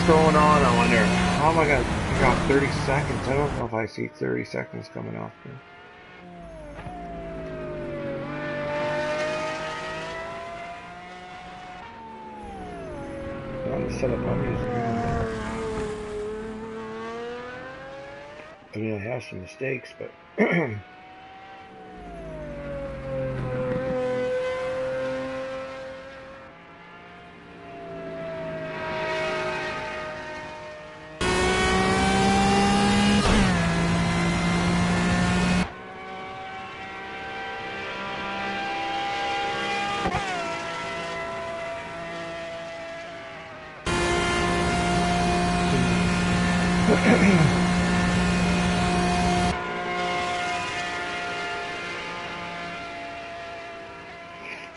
Going on, I wonder. How am I gonna figure out 30 seconds? I don't know if I see 30 seconds coming off here. I'm gonna set up my music again. I mean, I have some mistakes, but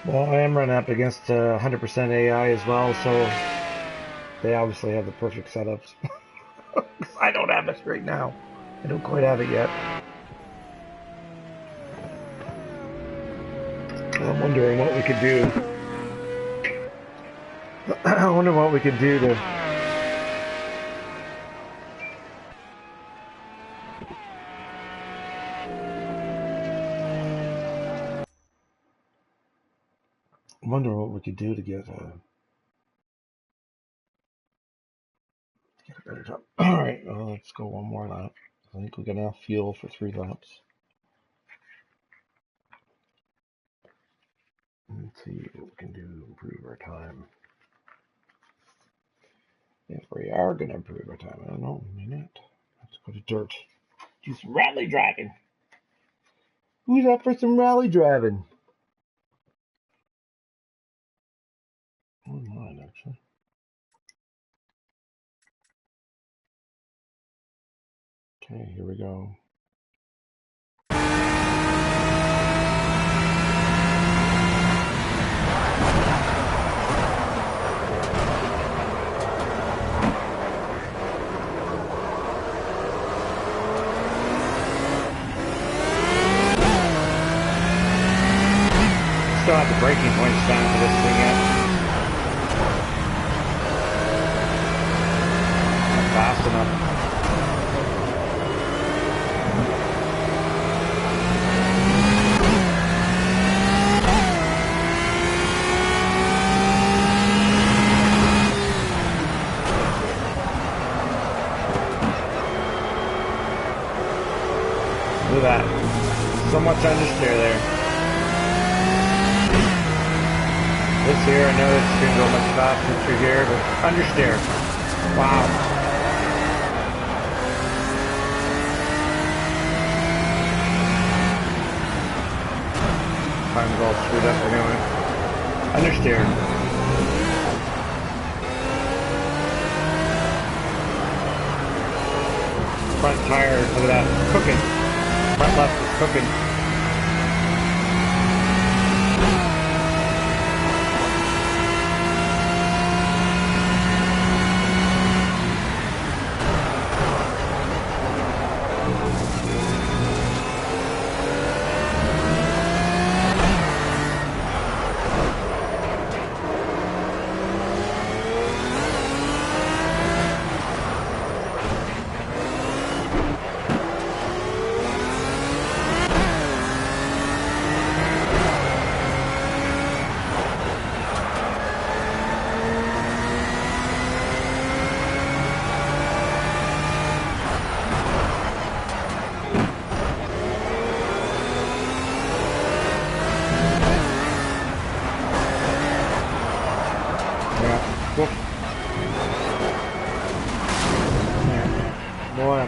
well, I am running up against 100% AI as well, so they obviously have the perfect setups. I don't have it right now. I don't quite have it yet. I'm wondering what we could do. I wonder what we could do to... I wonder what we could do to get a better time. Alright, well, let's go one more lap. I think we got enough fuel for 3 laps. Let's see what we can do to improve our time. If we are going to improve our time, I don't know, maybe not. Let's go to dirt. Do some rally driving. Who's up for some rally driving? Online, actually. Okay, here we go. Still have the braking points down for this thing yet. Not fast enough. Look at that. So much understeer there. This here, I know it's going to go much faster through here, but understeer. Wow. Time's all screwed up anyway. Understeer. Front tire, look at that, cooking. Front left is cooking.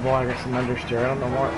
Boy, I got some understeer. I don't know what.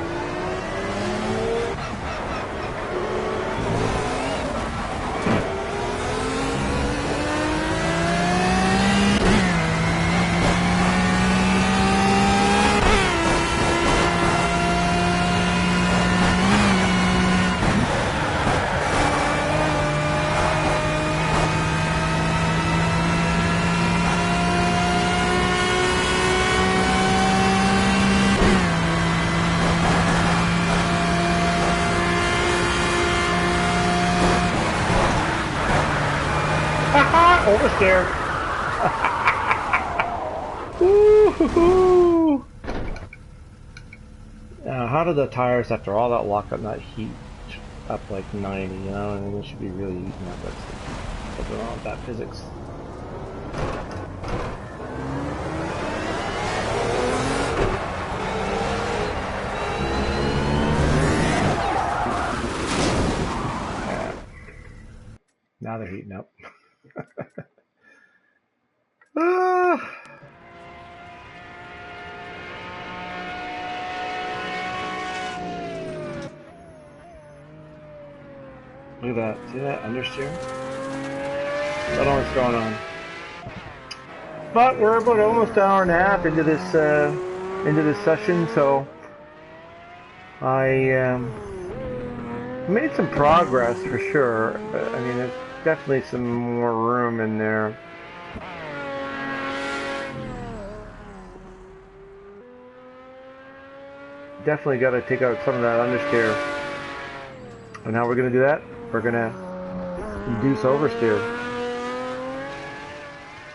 oversteer. Woo-hoo-hoo. How do the tires, after all that lockup, not heat up like 90? You know, and they should be really heating up. That's what's wrong with that physics. Yeah. Now they're heating up. Look at that. See that understeer? I don't know what's going on. But we're about almost an hour and a half into this session, so I made some progress for sure. I mean, there's definitely some more room in there. Definitely got to take out some of that understeer. And how we're going to do that? We're going to reduce oversteer.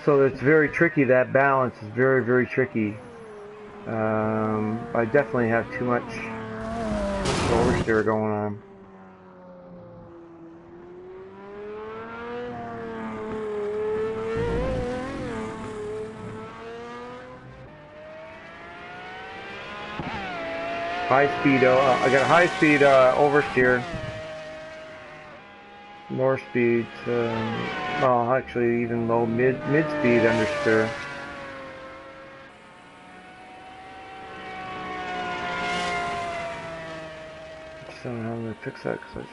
So it's very tricky. That balance is very, very tricky. I definitely have too much oversteer going on. High speed, I got a high speed oversteer. Lower speed, well, actually even low mid speed understeer. So I'm going to fix that because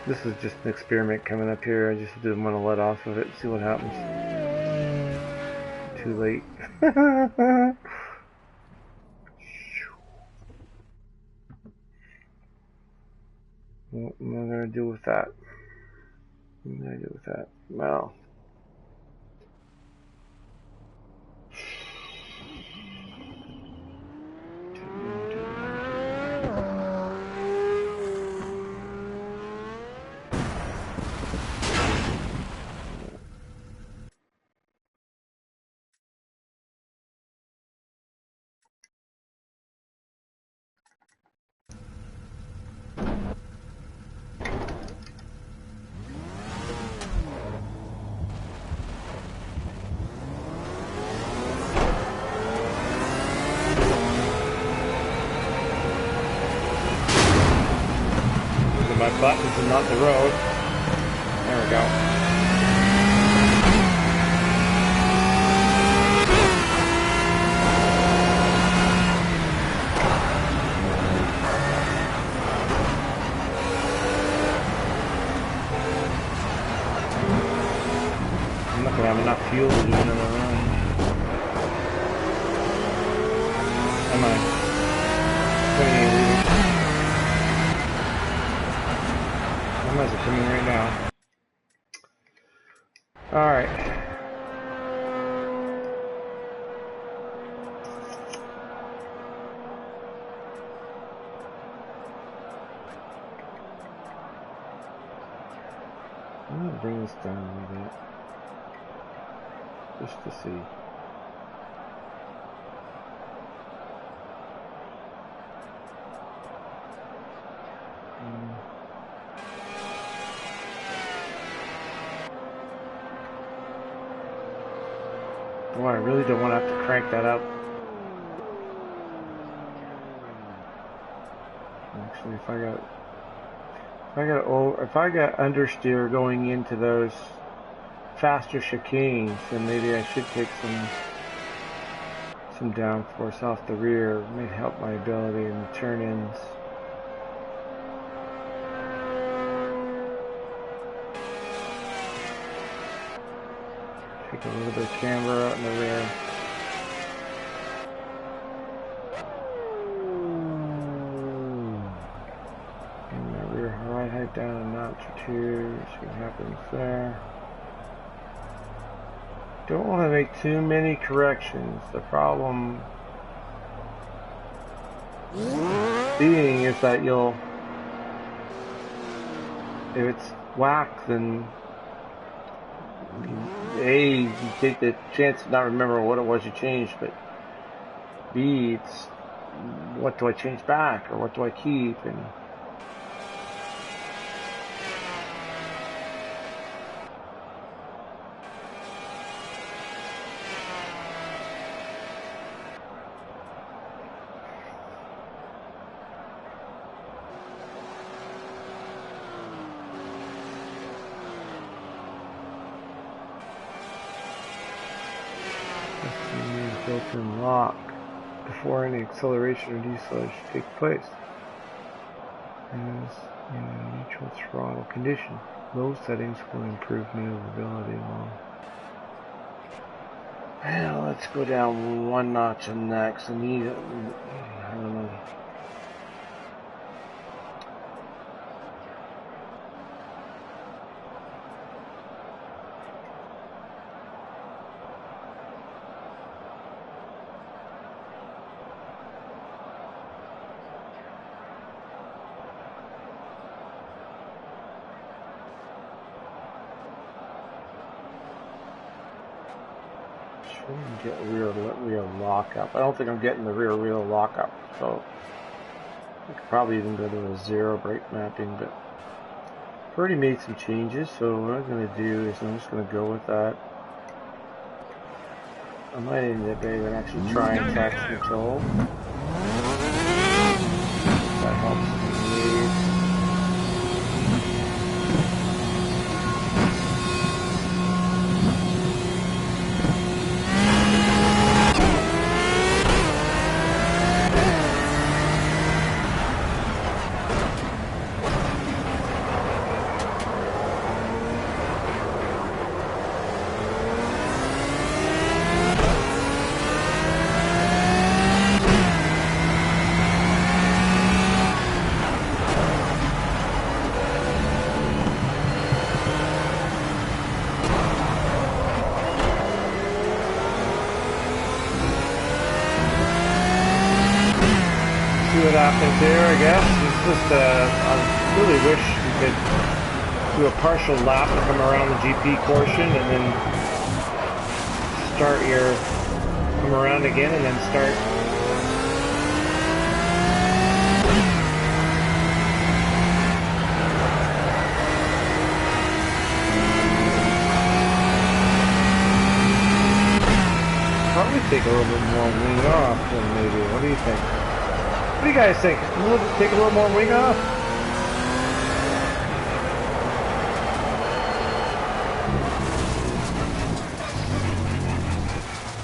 this is just an experiment coming up here. I just didn't want to let off of it and see what happens. Too late. What am I going to do with that? What am I going to do with that? Well, my buttons and not the road. There we go. I'm not gonna have enough fuel to do another run. Am I? 28 liters. Are coming right now. All right. I'm gonna bring this down a little bit, just to see. Boy, I really don't want to have to crank that up. Actually, if I got understeer going into those faster chicanes, then maybe I should take some downforce off the rear. It may help my ability in the turn-ins. Take a little bit of camber out in the rear. And the rear ride height down a notch or two. See what happens there. Don't want to make too many corrections. The problem being is that if it's whack, then A, you take the chance of not remembering what it was you changed, but B, it's what do I change back or what do I keep? And built-in lock before any acceleration or deceleration take place. As in neutral throttle condition, low settings will improve maneuverability along. Well, let's go down one notch on next. I need it. I don't know. Get rear lockup. I don't think I'm getting the rear wheel lockup, so I could probably even go to a 0 brake mapping, but I've already made some changes, so what I'm going to do is I'm just going to go with that. I might end up being able to actually try and traction control. That helps me. What happens there, I guess. It's just, I really wish you could do a partial lap and come around the GP portion and then start your, come around again and then start. Probably take a little bit more wing off then maybe. What do you think? What do you guys think? Take a little more wing off?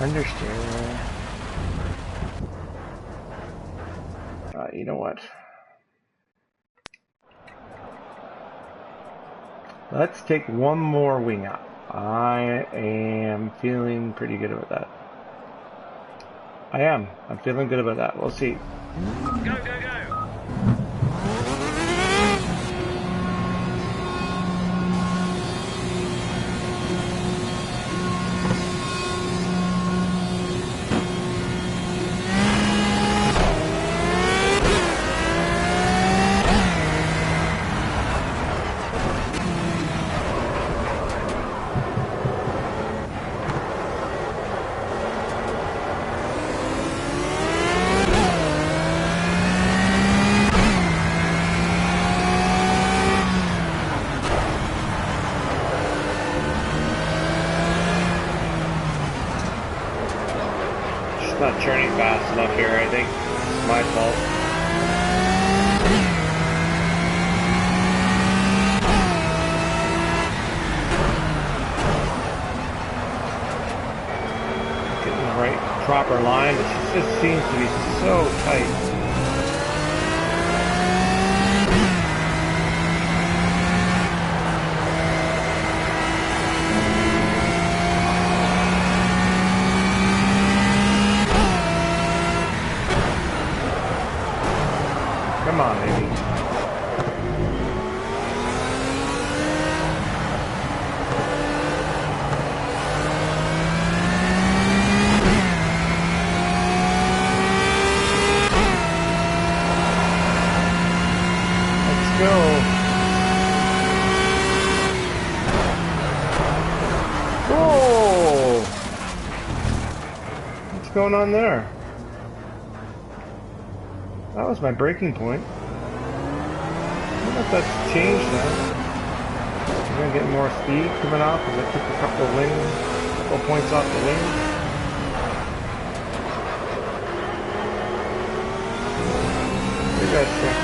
Understand. You know what? Let's take one more wing up. I am feeling pretty good about that. I am. I'm feeling good about that. We'll see. Go, go, go! Not turning fast enough here, I think. It's my fault. Getting the right proper line. It just seems to be so tight. Come on, baby. Let's go. going on there? That was my breaking point. I wonder if that's changed now. I'm gonna get more speed coming off because I took a couple of points off the wing. What do you guys think?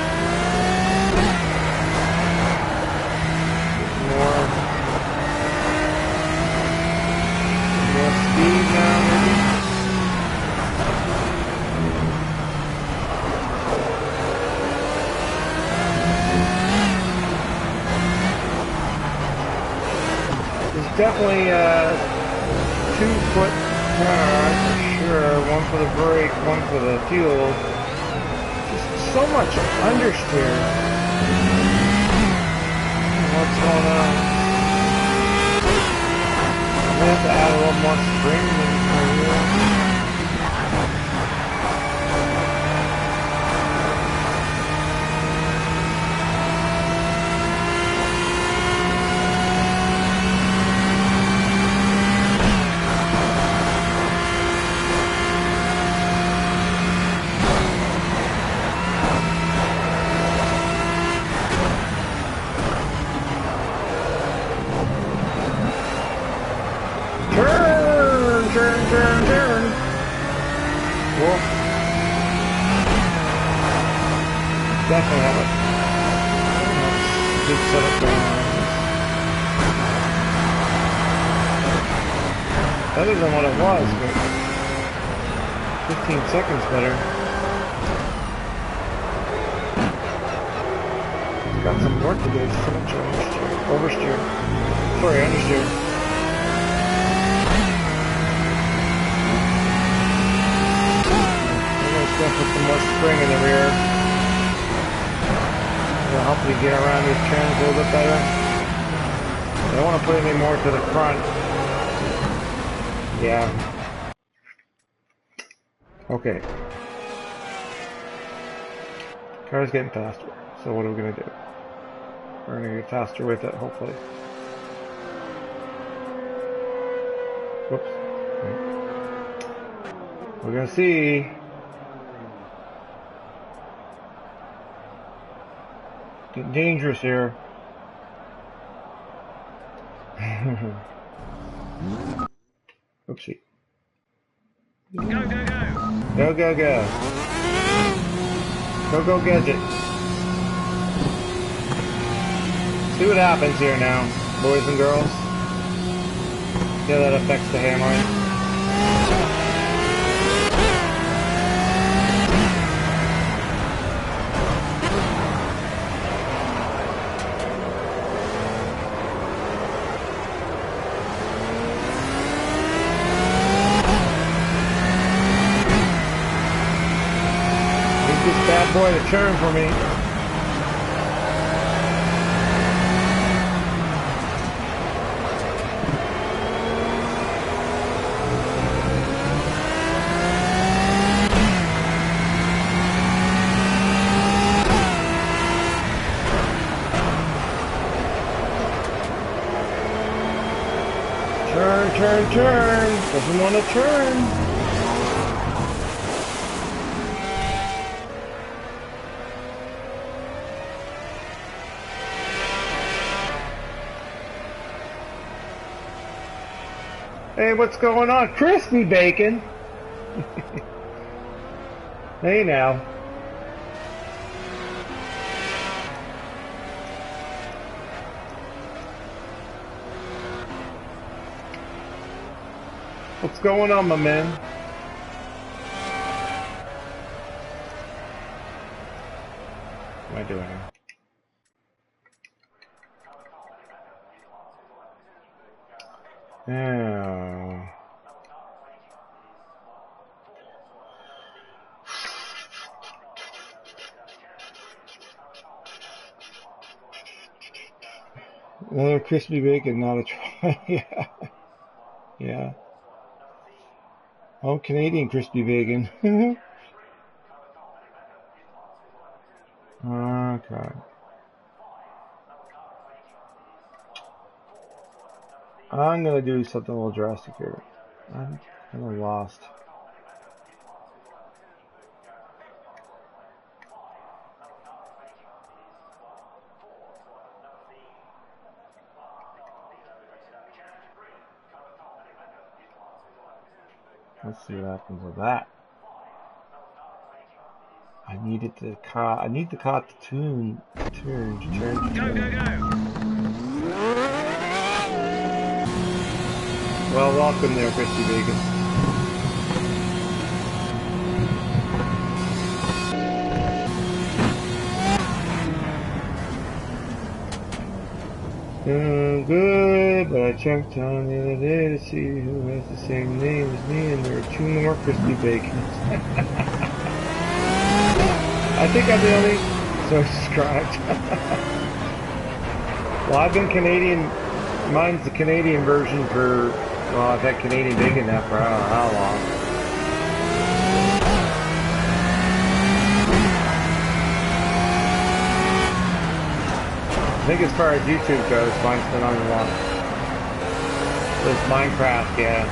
More speed now, maybe? There's definitely a 2-foot car for sure. One for the brake, one for the fuel. Just so much understeer. What's going on? I have to add a little more spring in my wheel. Turn. Whoa. Definitely have a good setup going on. Better than what it was, but 15 seconds better. It's got some work to do. It's so much oversteer. Sorry, understeer. Gonna put some more spring in the rear. It'll help you get around these turns a little bit better. I don't want to put any more to the front. Yeah. Okay. Car's getting faster. So what are we gonna do? We're gonna get faster with it, hopefully. Whoops. We're gonna see. Getting dangerous here. Oopsie. Go. Go gadget. See what happens here now, boys and girls. See how that affects the hammering. Bad boy to turn for me. Turn. Doesn't want to turn. Hey, what's going on? Crispy bacon! Hey now. What's going on, my man? What am I doing here? Yeah. Another crispy bacon, not a try. Yeah. Yeah. Oh, Canadian crispy bacon. Okay. I'm gonna do something a little drastic here. I'm kind of lost. Let's see what happens with that. I need the car to turn. Well, welcome there, Christy Bacon. Good, but I checked on the other day to see who has the same name as me, and there are 2 more Crispy Bacons. I think I'm the only subscribed. Well, I've been Canadian. Mine's the Canadian version for, well, I've had Canadian Bacon now for I don't know how long. I think as far as YouTube goes, mine's been on the long. It's Minecraft, yeah.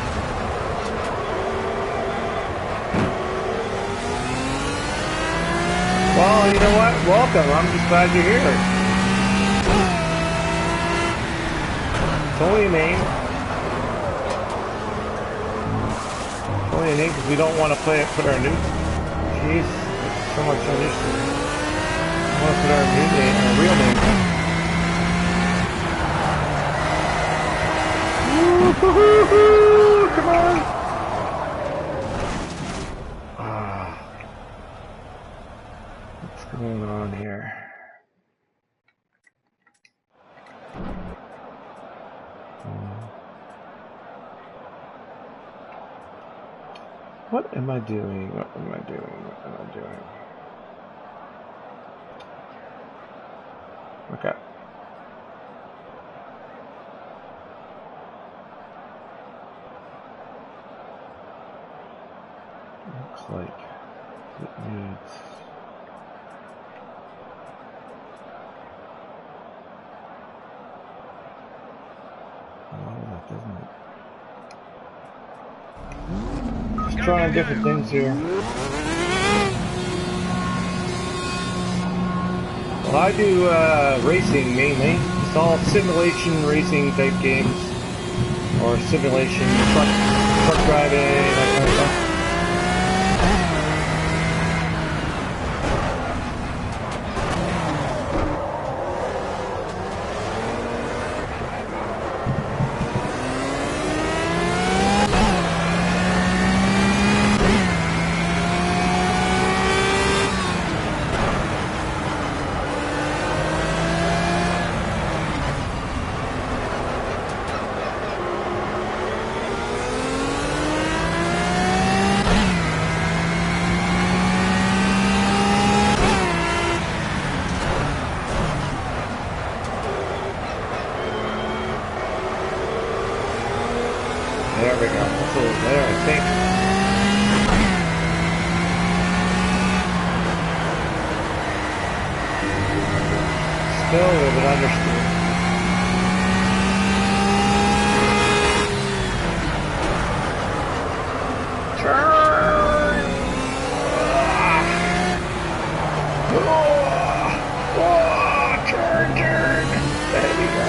Well, you know what? Welcome. I'm just glad you're here. It's only a name. It's only a name because we don't want to put our new... Jeez, so much on this. We want to put our new name, our real name. Woo-hoo-hoo-hoo! Come on! What's going on here? What am I doing? What am I doing? What am I doing? Okay. Looks like it needs... a lot of that, doesn't it? Just trying different things here. Well, I do racing mainly. It's all simulation racing type games, or simulation truck driving, that kind of stuff. There we go. That's a little there, I think. Still a little bit understeer. Turn! Turn! There we go.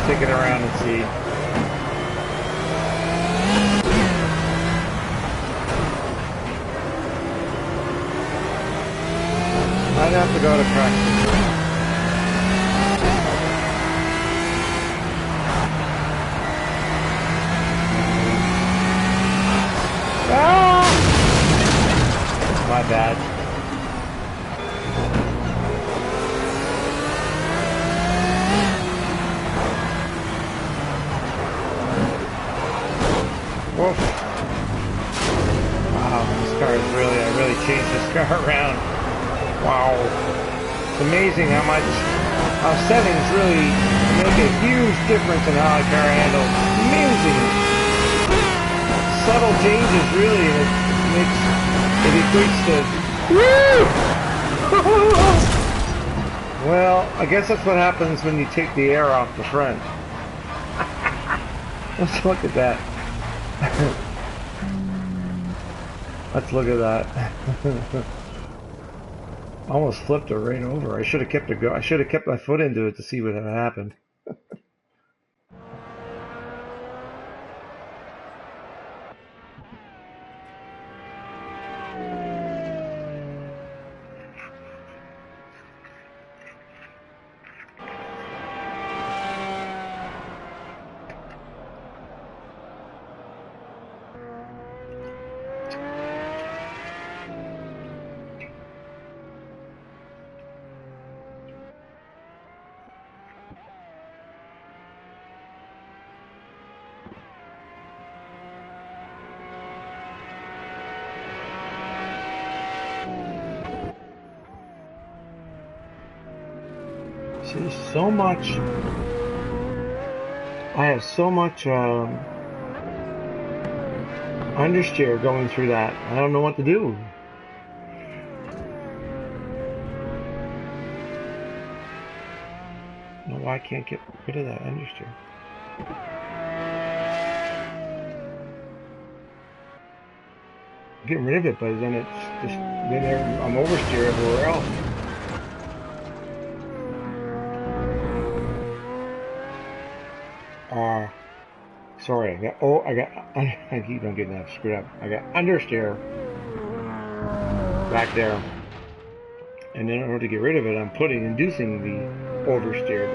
Take it around and see. I'd have to go to practice. Ah! My bad. Woof. Wow, this car is really, I really changed this car around. Wow. It's amazing how much, how settings really make a huge difference in how a car handles. Amazing. Subtle changes really, it makes, it equates to, woo! Well, I guess that's what happens when you take the air off the front. Let's look at that. Let's look at that. Almost flipped it right over. I should have kept it go. I should have kept my foot into it to see what had happened. See, so much. I have so much understeer going through that. I don't know what to do. I don't know why I can't get rid of that understeer. Get rid of it, but then it's just then I'm oversteer everywhere else. Sorry, I keep on getting that screwed up. I got understeer back there, and in order to get rid of it, I'm inducing the oversteer.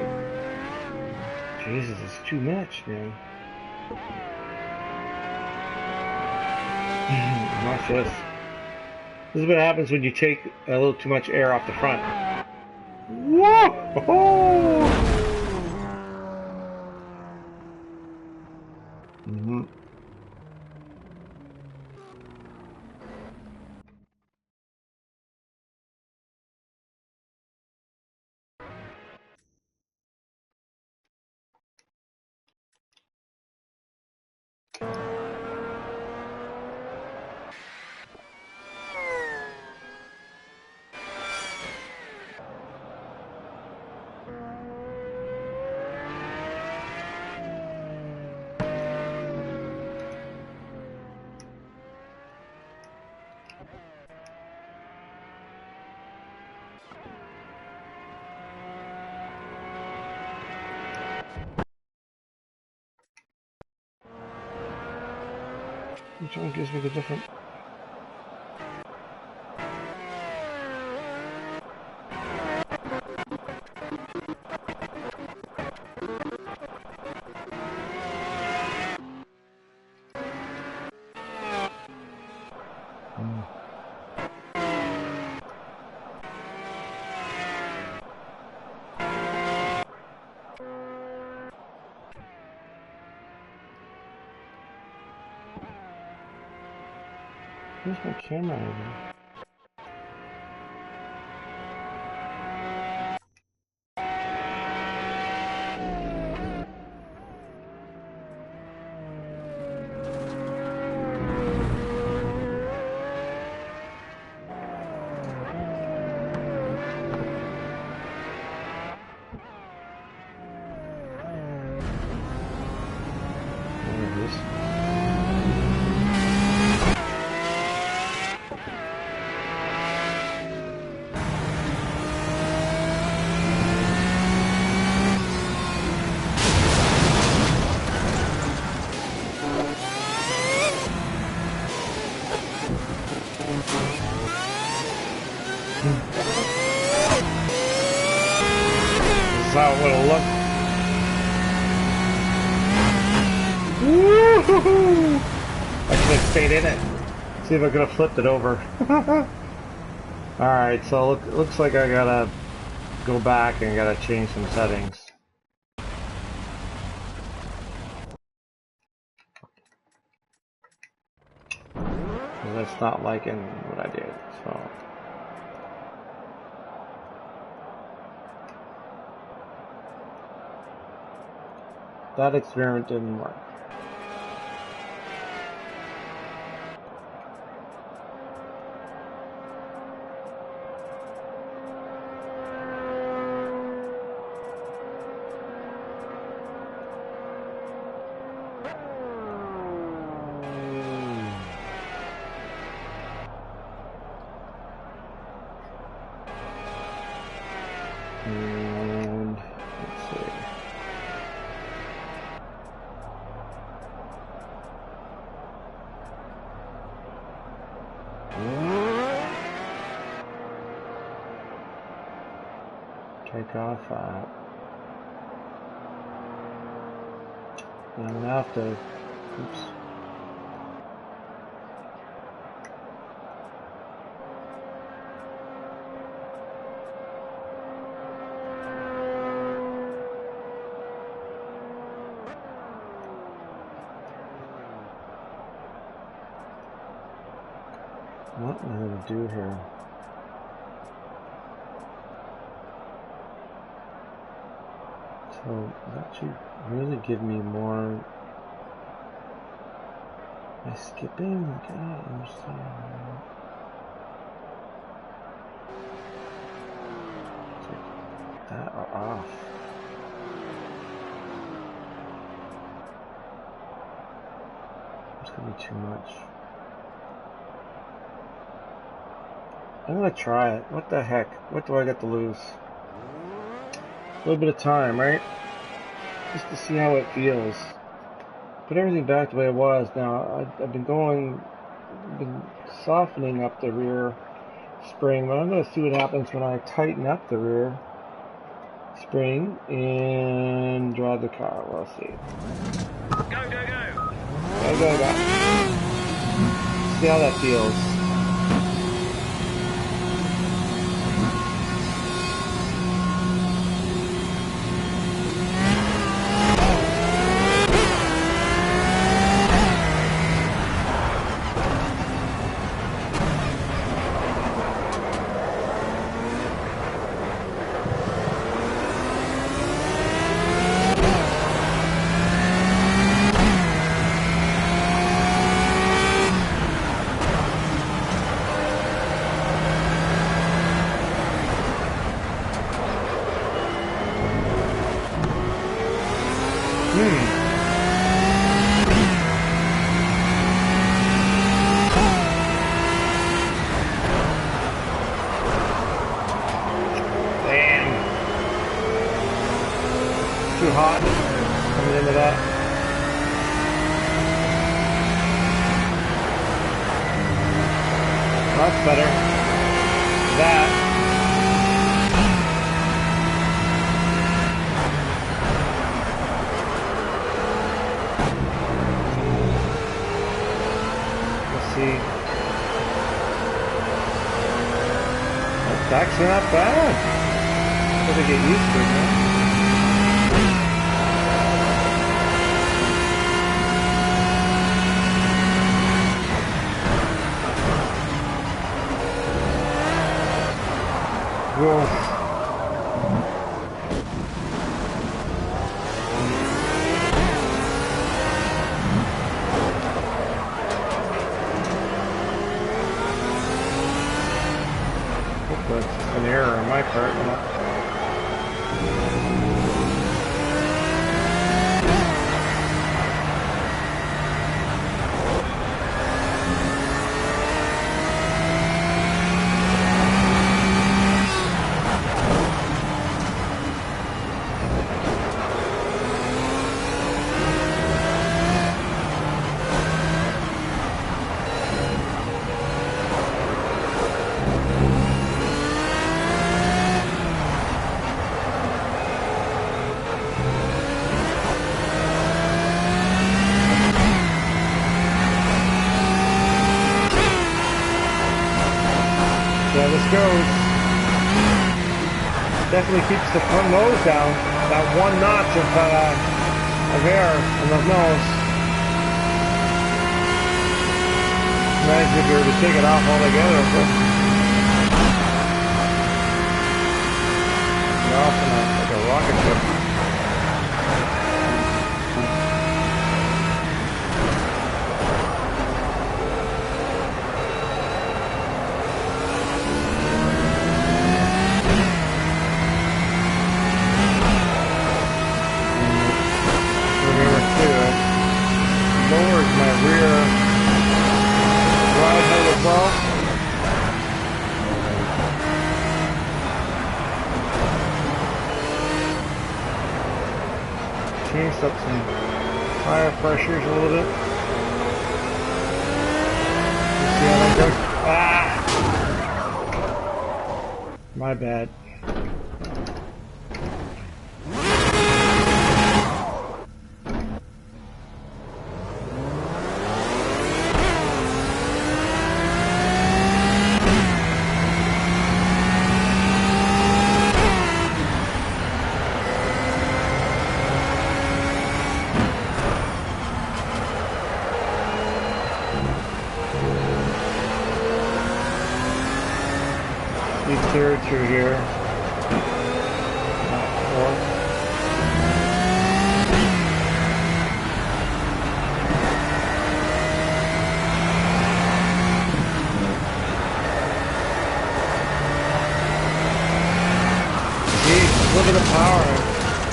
But Jesus, it's too much, man. Watch this. This is what happens when you take a little too much air off the front. Whoa! Which one gives me the different? Where's my camera over? How it would have looked. Woo-hoo-hoo! I should have stayed in it. See if I could have flipped it over. Alright, so looks like I gotta go back and gotta change some settings. That's not liking what I did, so. That experiment didn't work. And let's see. Take off that. And I'm gonna have to, oops. What am I gonna do here? So that should really give me more. Am I skipping? Like, I don't understand. Take that off. It's gonna be too much. I'm gonna try it. What the heck? What do I got to lose? A little bit of time, right? Just to see how it feels. Put everything back the way it was. Now, I've been softening up the rear spring, but I'm going to see what happens when I tighten up the rear spring and drive the car. We'll see. Go, go, go! Go, go, go. See how that feels. Too hot coming into that. That's better. That. Let's see. That's actually not bad. Gotta get used to it, man. Whoa. That's an error on my part. Goes. Definitely keeps the front nose down. That one notch of air in the nose. Nice if you were to take it off altogether. You're off in like a rocket ship. Lowers my rear ride height as well. cranked up some tire pressures a little bit. See how that goes? Ah! My bad. Third through here. Fourth. Jeez, look at the power.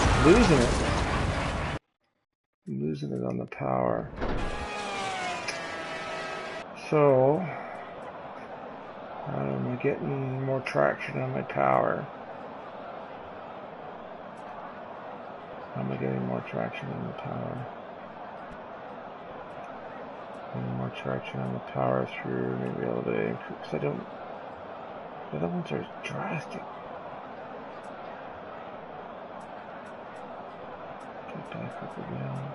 I'm losing it. I'm losing it on the power. So how am I getting more traction on my power? How am I getting more traction on the power? Getting more traction on the power through maybe elevating, because I don't, the other ones are drastic. Get back up again.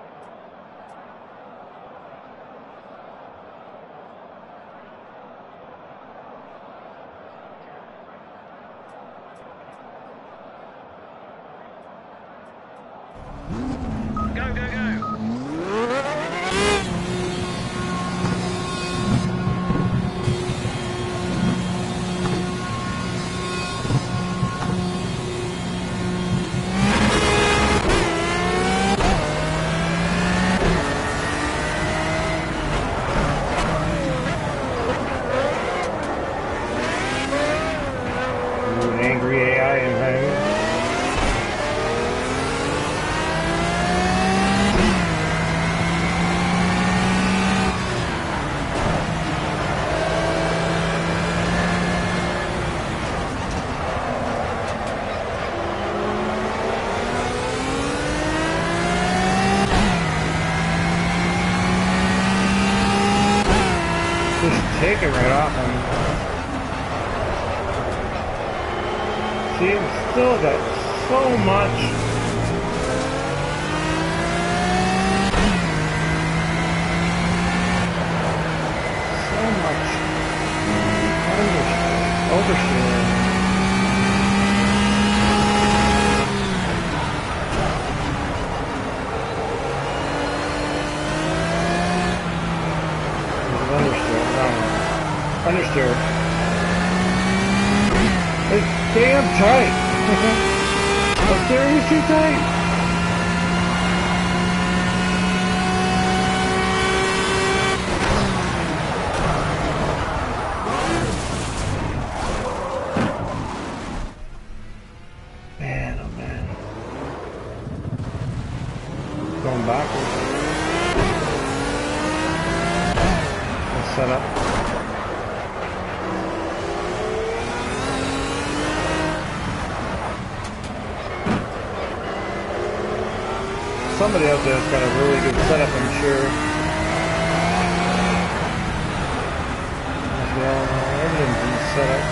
Take it right off him. See, it's still got so much. So much oversteering. Understeer. It's damn tight. The steering is too tight. Man, oh man. Going backwards. Let's set up. Somebody out there's got a really good setup, I'm sure. Everything's been set up.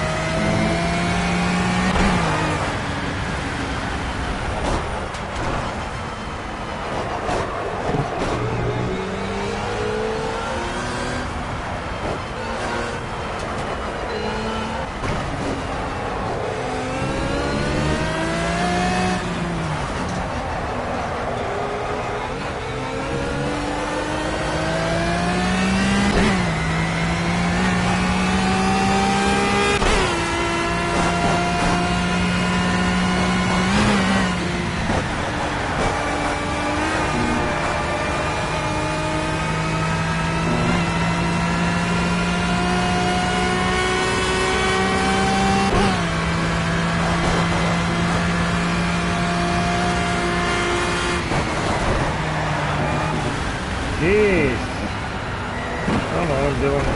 Jeez. I don't know what I'm doing.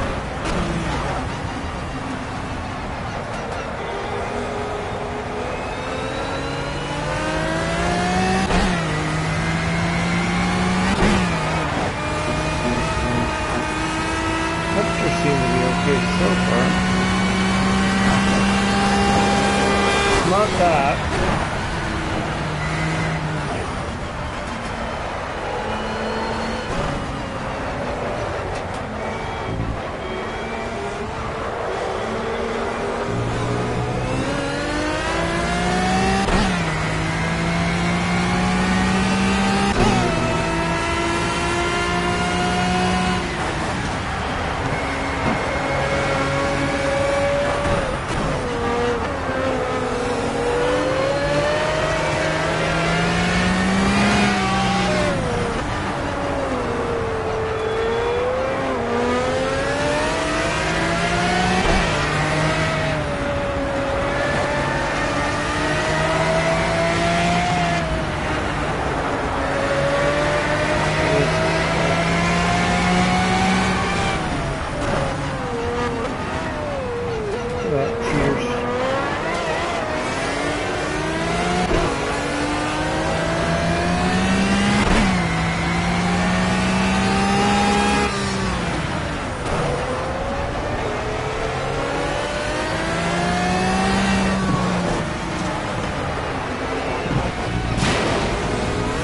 Cheers.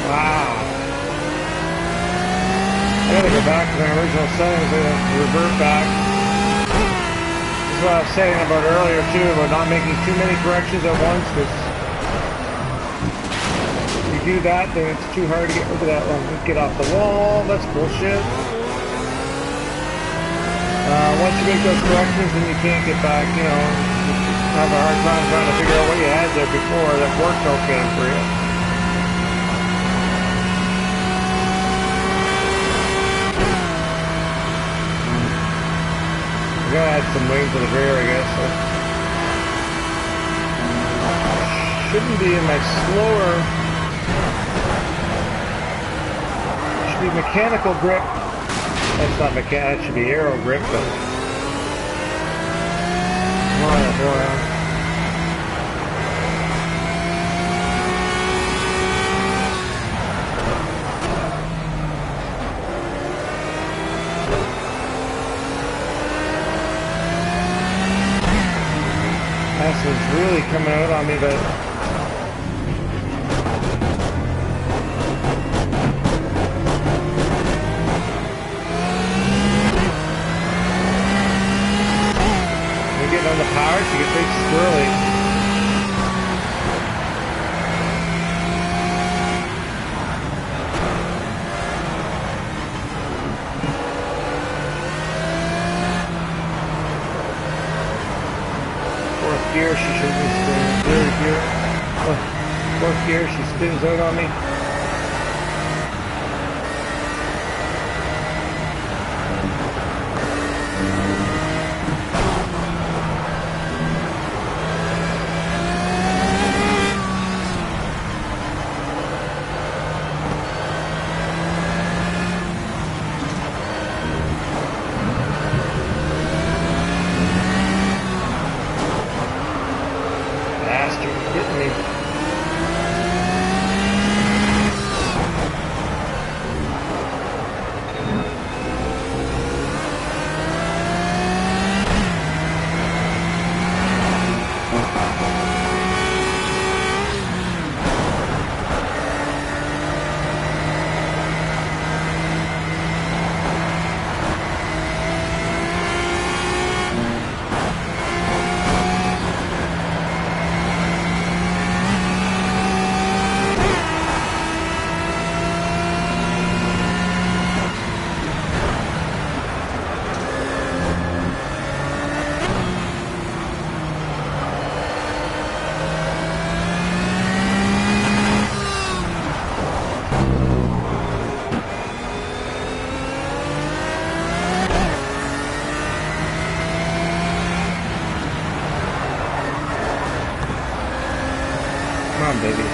Wow. I gotta go back to my original settings and revert back. This is what I was saying about earlier too, about not making too many corrections at once, because if you do that, then it's too hard to get rid of that one. Get off the wall, that's bullshit. Once you make those corrections, then you can't get back, you know, have a hard time trying to figure out what you had there before that worked okay for you. I'm gonna add some wing to the rear, I guess. So shouldn't be in my slower. Should be mechanical grip. That's not mechanical. That should be aero grip, but more on. Acid's really coming out on me, but we're getting on the power, so you get big swirly. Gear, she should be spinning. Third gear. Fourth gear, she spins out on me. Come on, baby.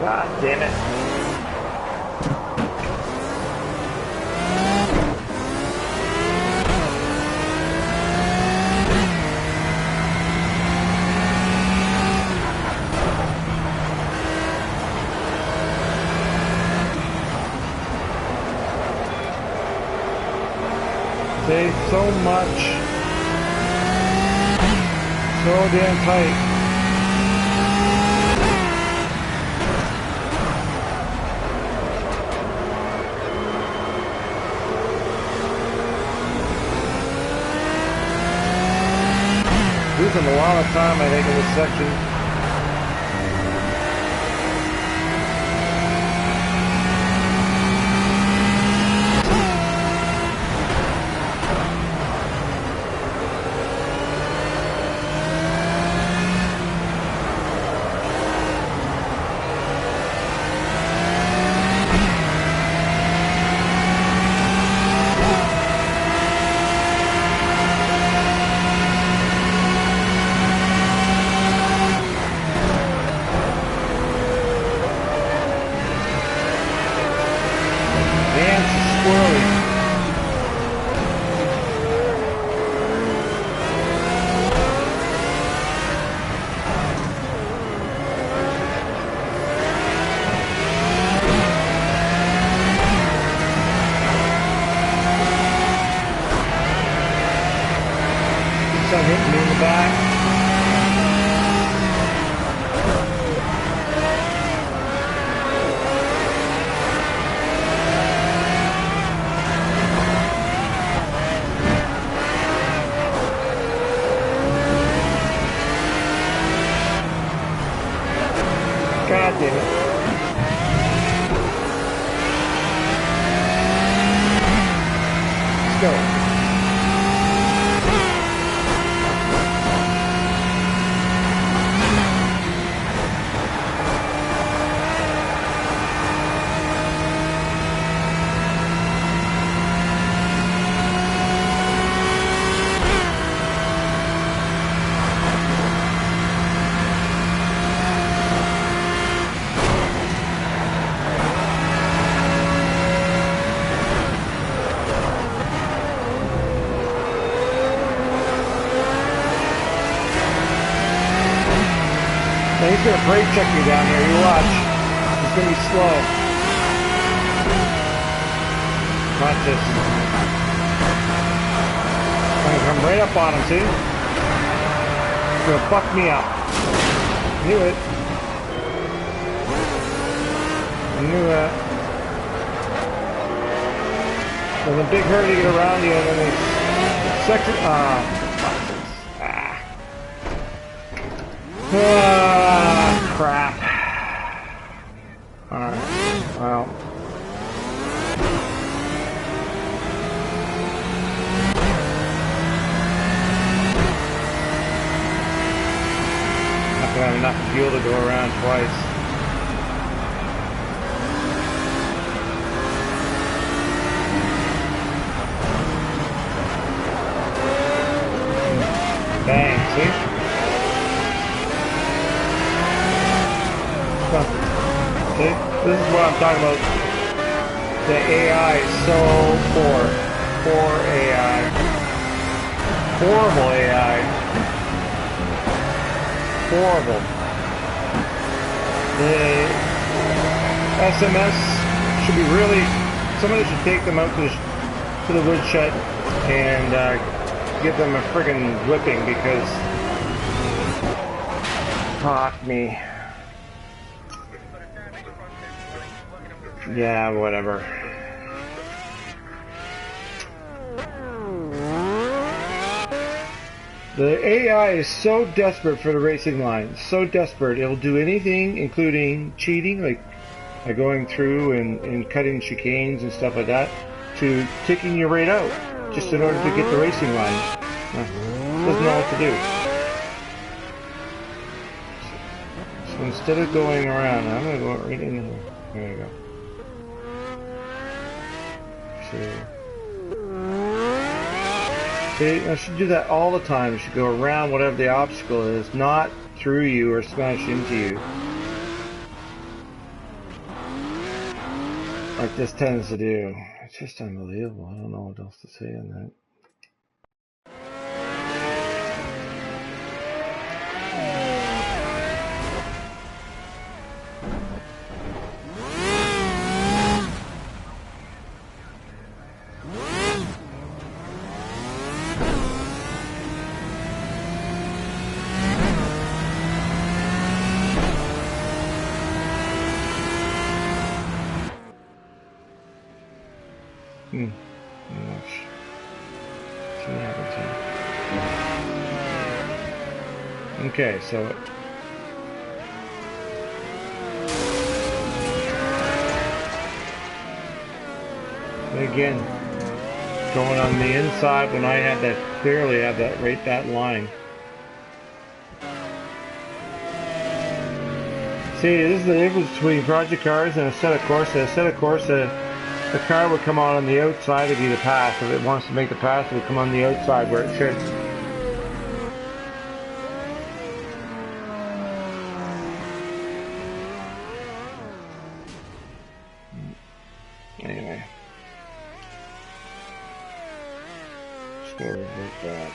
God damn it. Stay so much. So damn tight. Losing a lot of time, I think, in this section. Hitting me in the back. God damn it. Let's go. He's gonna brake check me down here, you watch. He's gonna be slow. Watch this. I'm gonna come right up on him, see? He's gonna fuck me up. Knew it. I knew that. There's a big hurry to get around you, and then they section. Crap. Alright, well. Not gonna have enough fuel to go around twice. Bang, see? See? This is what I'm talking about. The AI is so poor. Poor AI. Horrible AI. Horrible. The SMS should be really... Somebody should take them out to the woodshed and give them a friggin' whipping because... Fuck me. Yeah, whatever. The AI is so desperate for the racing line. So desperate. It'll do anything, including cheating, like going through and cutting chicanes and stuff like that, to ticking your rate out, just in order to get the racing line. Doesn't know what to do. So instead of going around, I'm going to go right in here. There you go. I should do that all the time. You should go around whatever the obstacle is, not through you or smash into you. Like this tends to do. It's just unbelievable. I don't know what else to say on that. See what happens here. Okay, so again, going on the inside when I had that clearly had that right that line. See, this is the difference between Project Cars and Assetto Corsa. Assetto Corsa, the car would come on the outside to be the pass. If it wants to make the pass, it would come on the outside where it should. Anyway. Just go like that.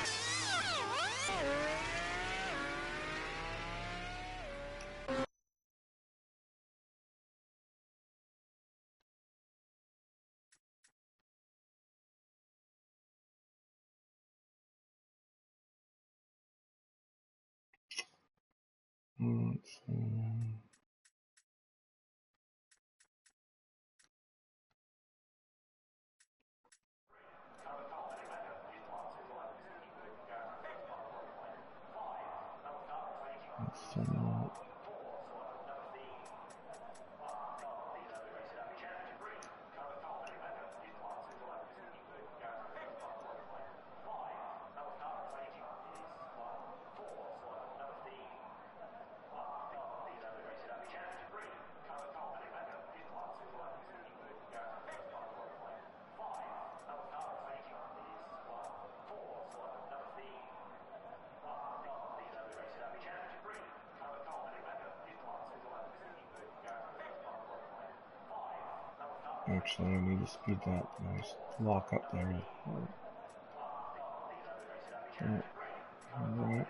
Actually, I need to speed that. Nice lock up there. Right.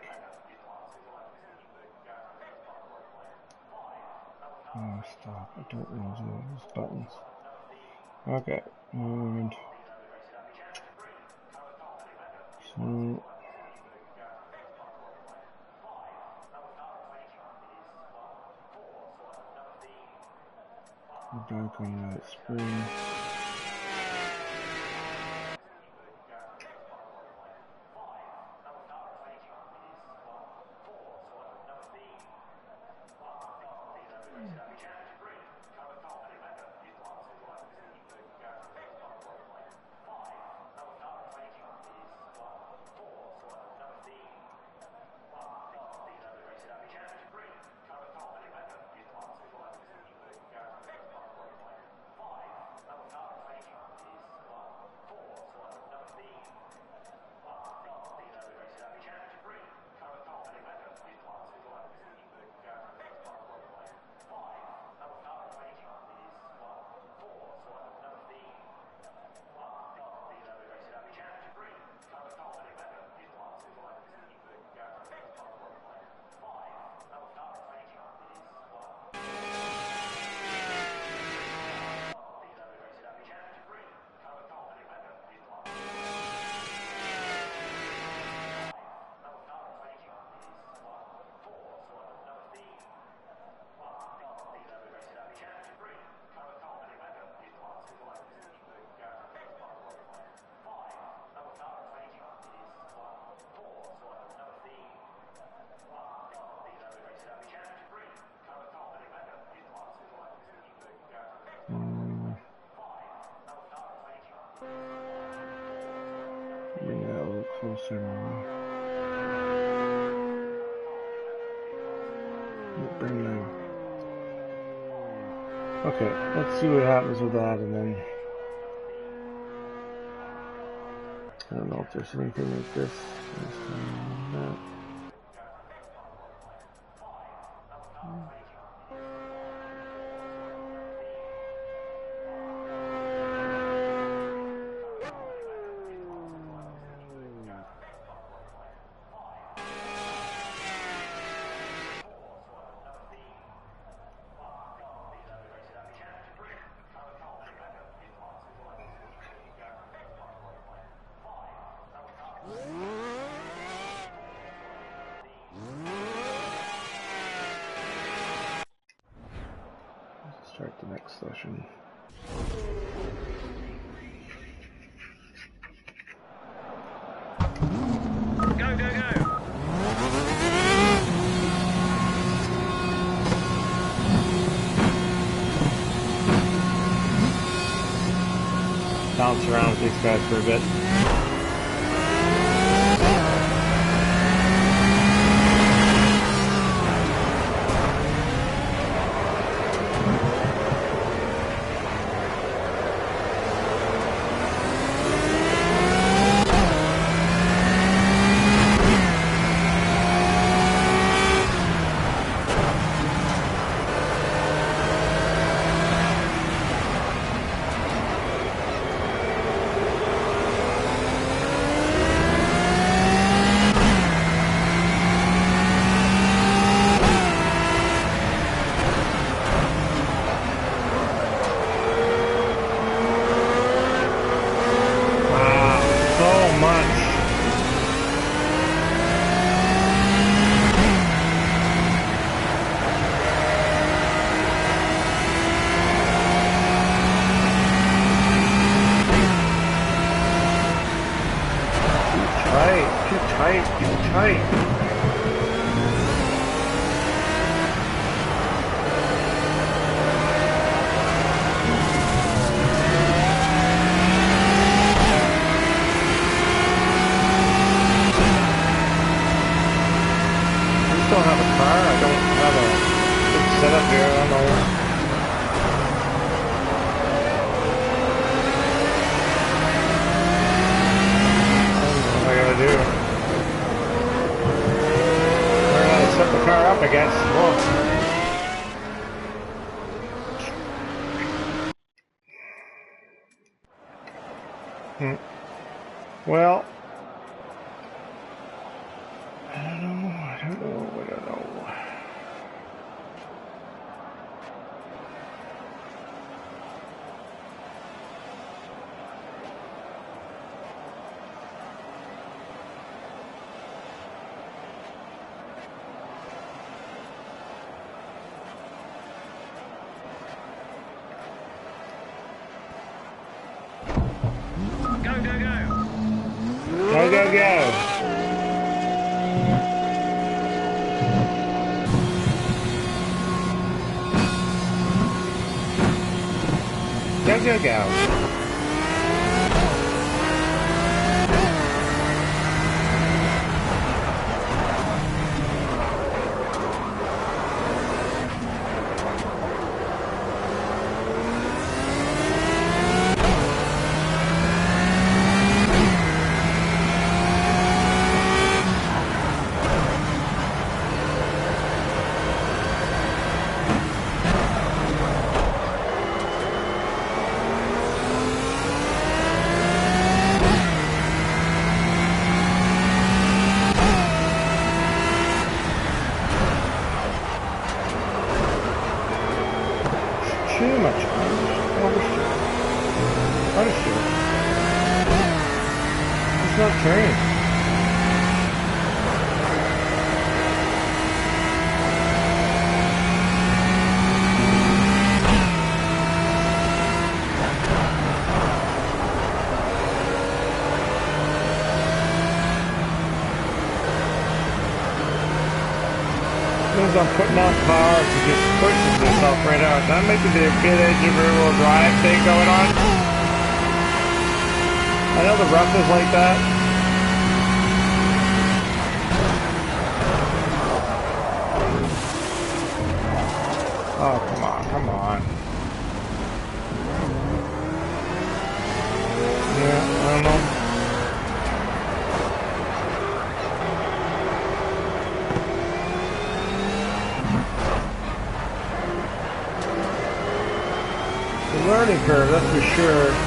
Oh, stop. I don't want to do those buttons. Okay. And so we're back on that spring. Bring that a little closer now. Bring that. Okay, let's see what happens with that, and then I don't know if there's anything like this. Start the next session. Bounce around with these guys for a bit. Well, I don't know. Go, go, go! Go, go, go! Go, go, go! Too much undershoot. It's not turning. As I'm putting on power, it just pushes itself right out. That might be the bit edge of rear-wheel drive thing going on. I know the rough is like that. Oh, come on, come on. Yeah, I don't know. Learning curve, that's for sure. It's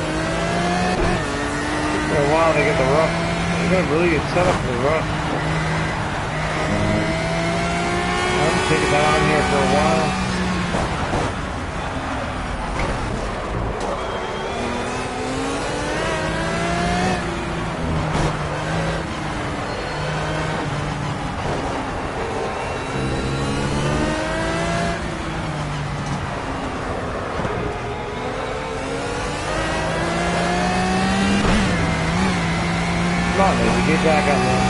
been a while to get the rough. You gotta really get set up for the rough. I'm taking that on here for a while. Come on, baby, get back on there.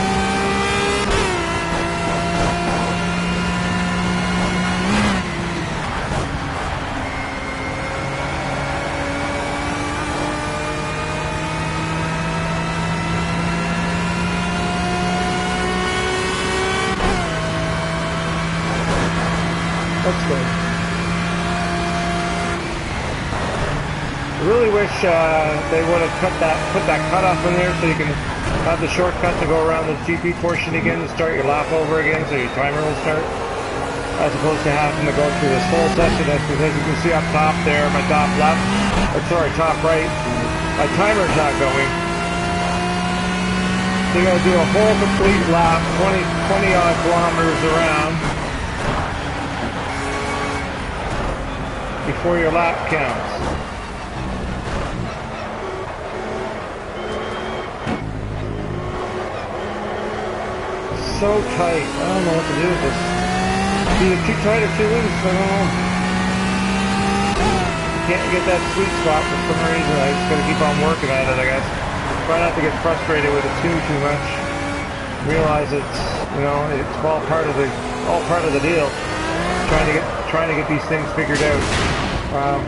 That's good. I really wish they would have put that cutoff in there so you can have the shortcut to go around the GP portion again and start your lap over again so your timer will start. As opposed to having to go through this whole session, because as you can see up top there, my top left, or sorry, top right, my timer's not going. So you gotta do a whole complete lap, 20 odd kilometers around, before your lap counts. So tight, I don't know what to do with this. Either too tight or too loose, I don't know. Can't get that sweet spot for some reason. I just gotta keep on working at it, I guess. Try not to get frustrated with it too much. Realize it's, you know, it's all part of the deal. Trying to get these things figured out. Come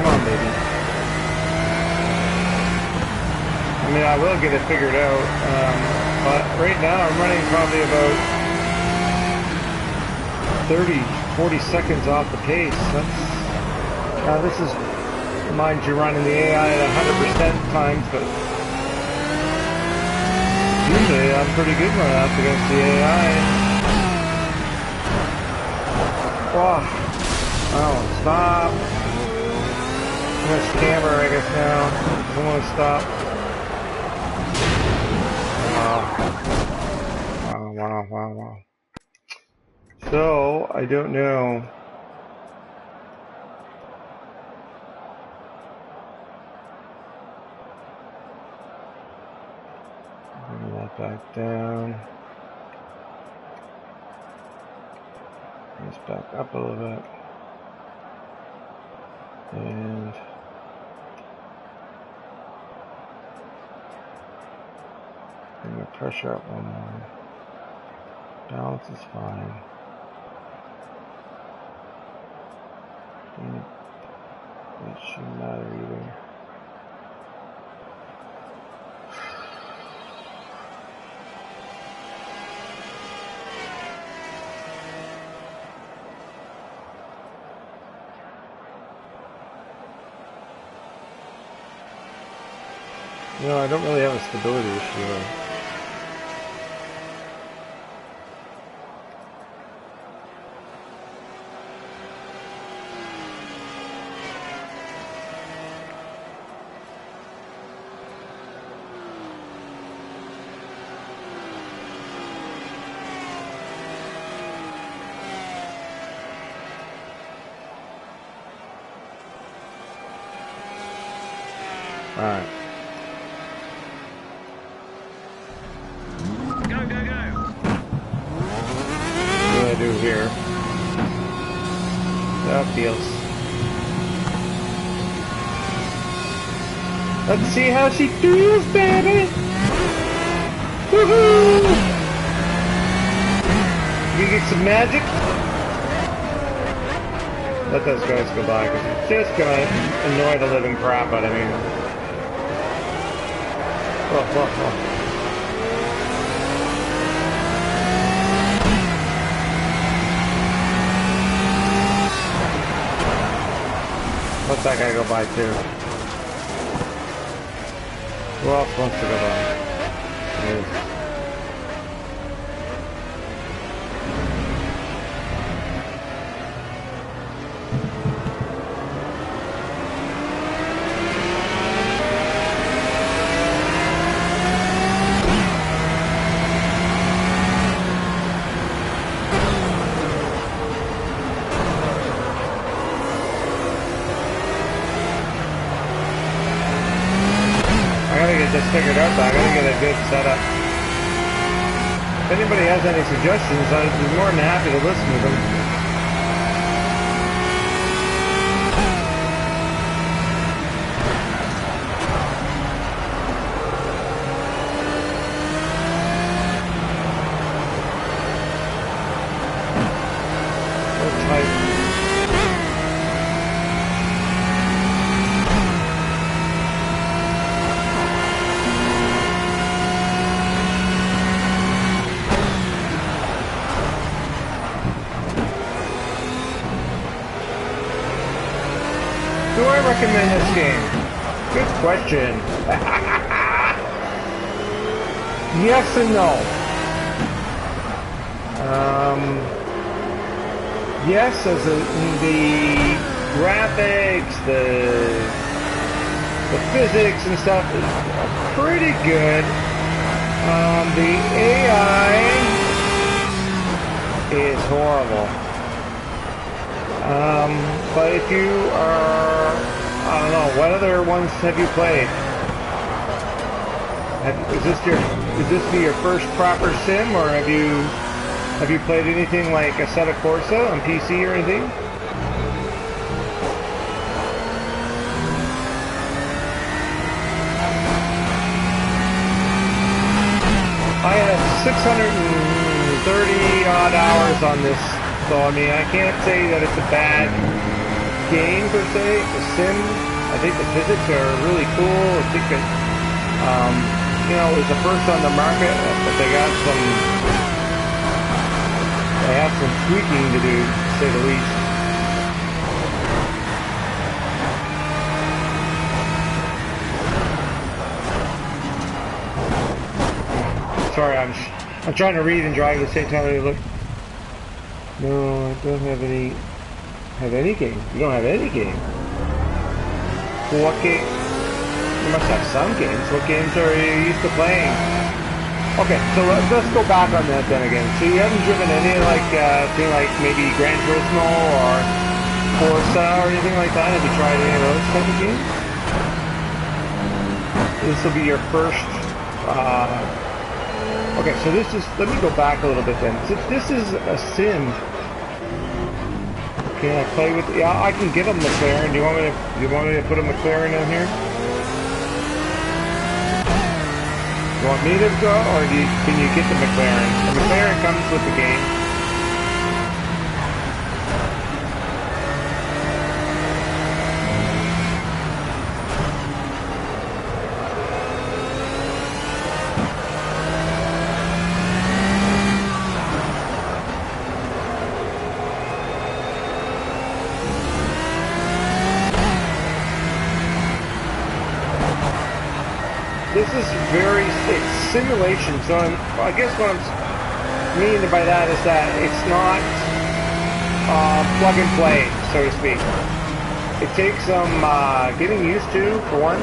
on, baby. I mean, I will get it figured out, but right now I'm running probably about 40 seconds off the pace. This is, mind you, running the AI at 100% times, but usually I'm pretty good when I'm up against the AI. Oh, stop. Too much camera, I guess now. I don't want to stop. Wow. So, I don't know. Bring that back down. Bring this back up a little bit. And bring the pressure up one more. Balance is fine. It shouldn't matter either. No, I don't really have a stability issue. Alright. Go, go, go. What do I do here? That feels. Let's see how she feels, baby! Woohoo! You get some magic? Let those guys go by, because it's just gonna annoy the living crap out of me. Oh. Let that guy go by too. Who else wants to go by? Me. Figured out, but I gotta get a good setup. If anybody has any suggestions, I'd be more than happy to listen to them. So tight. do I recommend this game? Good question. Yes and no. Yes, as the graphics, the physics and stuff is pretty good. The AI is horrible. But if you are, I don't know, what other ones have you played? Is this be your first proper sim, or have you played anything like Assetto Corsa on PC or anything? I have 630 odd hours on this, so I mean I can't say that it's a bad game per se. The sim, I think the physics are really cool. I think that you know, it's the first on the market, but they have some tweaking to do, to say the least. Sorry, I'm trying to read and drive at the same time. Look, no, I don't have any game. You don't have any game. What game? You must have some games. What games are you used to playing? Okay, so let's go back on that then again. So you haven't driven any like maybe Gran Turismo or Corsa or anything like that? Have you tried any of those type of games? This will be your first. Okay, so this is. Let me go back a little bit then. Since this is a sim, can I play with? Yeah, I can get a McLaren. Do you want me to put a McLaren in here? You want me to go, or can you get the McLaren? The McLaren comes with the game. This is it's simulation, so I guess what I'm meaning by that is that it's not plug and play, so to speak. It takes some getting used to, for one.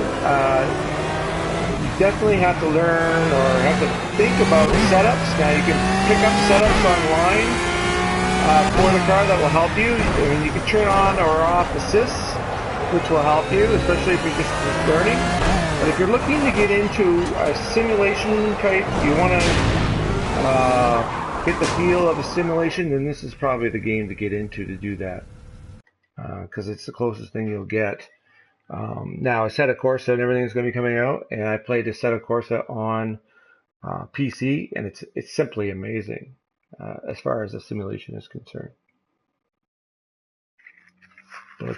You definitely have to learn or have to think about setups. Now you can pick up setups online for the car that will help you. I mean, you can turn on or off assists, which will help you, especially if you're just learning. But if you're looking to get into a simulation type, you want to get the feel of a simulation, then this is probably the game to get into to do that. Because it's the closest thing you'll get. Now, Assetto Corsa and everything is going to be coming out, and I played Assetto Corsa on PC, and it's simply amazing as far as the simulation is concerned. But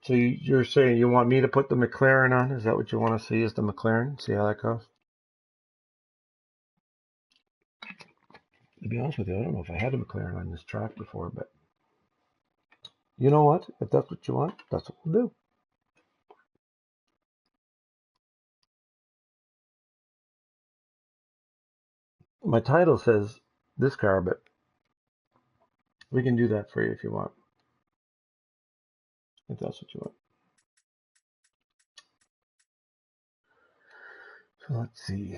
so you're saying you want me to put the McLaren on? Is that what you want to see? Is the McLaren? See how that goes? To be honest with you, I don't know if I had a McLaren on this track before, but you know what? If that's what you want, that's what we'll do. My title says this car, but we can do that for you if you want. If that's what you want. So let's see.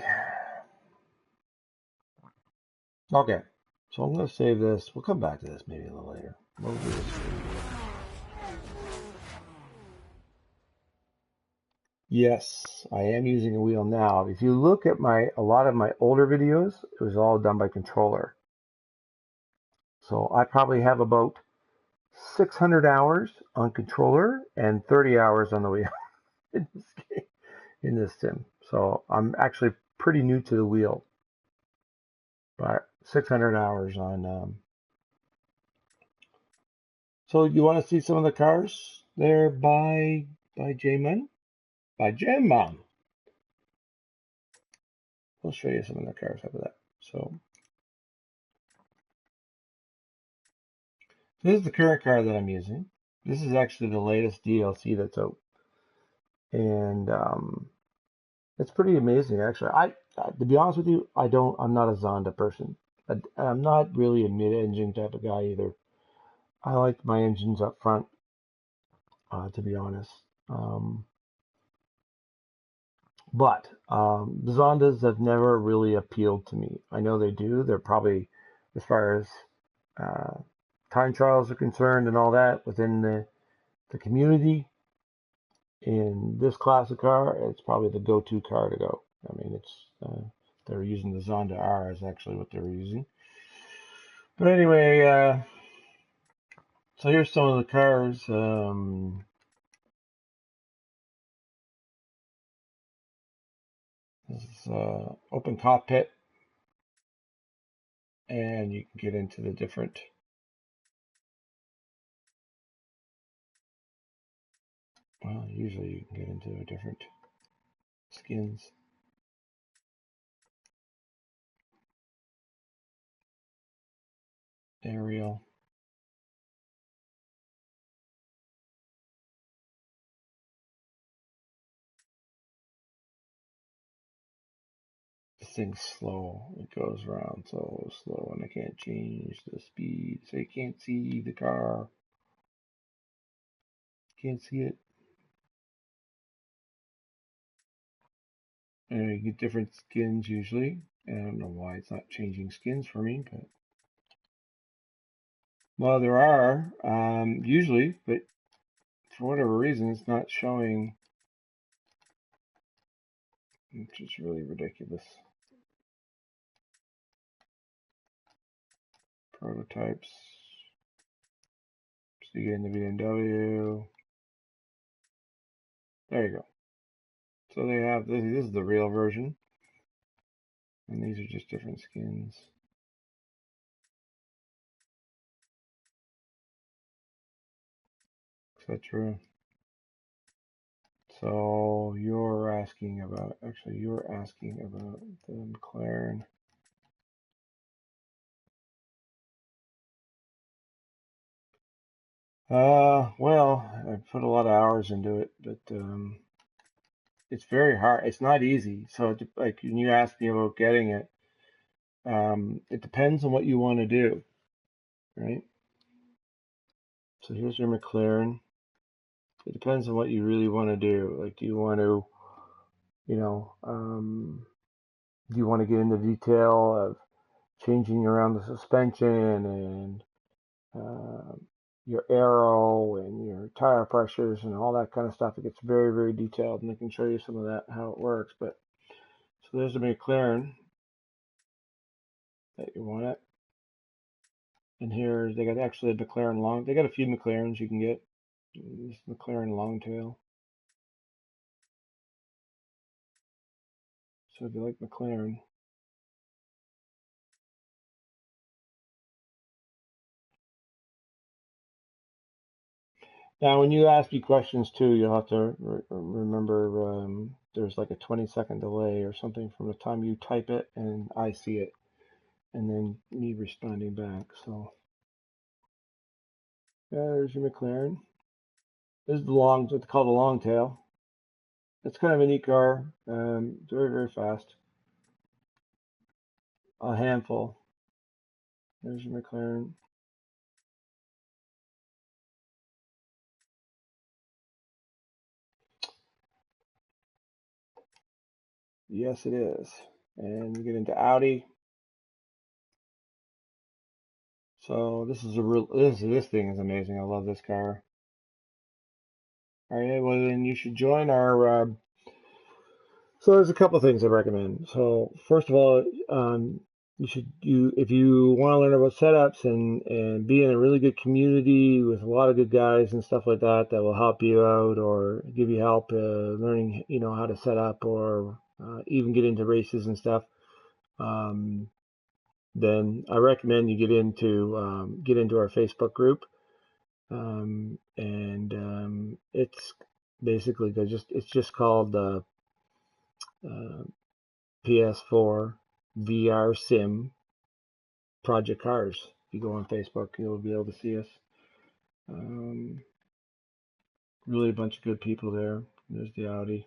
Okay, so I'm going to save this. We'll come back to this maybe a little later. We'll do this. Yes, I am using a wheel now. If you look at a lot of my older videos, it was all done by controller. So I probably have about 600 hours on controller and 30 hours on the wheel in this game, in this sim. So I'm actually pretty new to the wheel. But 600 hours on. So you want to see some of the cars there by J-Man? By J-Man. We'll show you some of the cars after that. So This is the current car that I'm using. This is actually the latest DLC that's out, and it's pretty amazing actually. To be honest with you, I'm not a Zonda person. I'm not really a mid-engine type of guy either. I like my engines up front, to be honest. Um, but the Zondas have never really appealed to me. I know they do. They're probably, as far as uh, time trials are concerned and all that, within the community in this class of car, it's probably the go-to car to go. I mean, they're using the Zonda R is actually what they're using. But anyway, so here's some of the cars. This is open cockpit, and you can get into the different. Well, usually you can get into the different skins. Aerial. This thing's slow. It goes around so slow, and I can't change the speed, so you can't see the car. Can't see it. And you get different skins usually. I don't know why it's not changing skins for me, but well, there are usually, but for whatever reason, it's not showing, which is really ridiculous. Prototypes. So you get in the BMW. There you go. So they have this is the real version, and these are just different skins. Etc. So you're asking about the McLaren. Well, I put a lot of hours into it, but it's very hard. It's not easy. So like when you ask me about getting it, it depends on what you want to do, right? So here's your McLaren. It depends on what you really want to do. Like, do you want to, you know, do you want to get into detail of changing around the suspension and uh, your aero and your tire pressures and all that kind of stuff? It gets very, very detailed, and I can show you some of that, how it works. But so there's the McLaren that you want it. And here they got actually a McLaren long. They got a few McLarens you can get. This McLaren Longtail. So if you like McLaren, now when you ask me questions too, you'll have to remember there's like a 20-second delay or something from the time you type it and I see it, and then me responding back. So yeah, there's your McLaren. This is the long, what's called a Longtail. It's kind of a neat car. Very, very fast. A handful. There's your McLaren. Yes, it is. And you get into Audi. So this is a real, this thing is amazing. I love this car. All right, well then you should join our. So there's a couple things I recommend. So first of all, you if you want to learn about setups and be in a really good community with a lot of good guys and stuff like that that will help you out or give you help learning, how to set up or even get into races and stuff. Then I recommend you get into our Facebook group. And it's basically it's just called uh, Ps4 VR Sim Project Cars. If you go on Facebook, you'll be able to see us. Really a bunch of good people there. There's the Audi.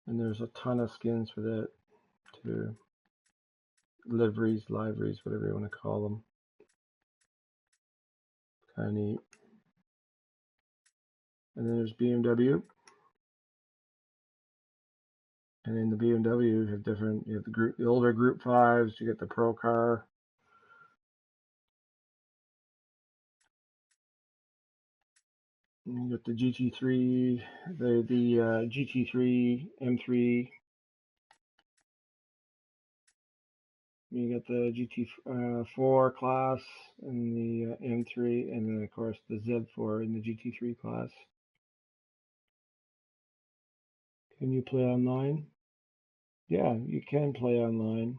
And there's a ton of skins for that too. Liveries, whatever you want to call them. Kind of neat. And then there's BMW. And in the BMW, you have the older Group 5s, you get the Pro car. You get the GT3, the GT3 M3. You get the GT4 class and the M3, and then of course the Z4 in the GT3 class. Can you play online? Yeah, you can play online.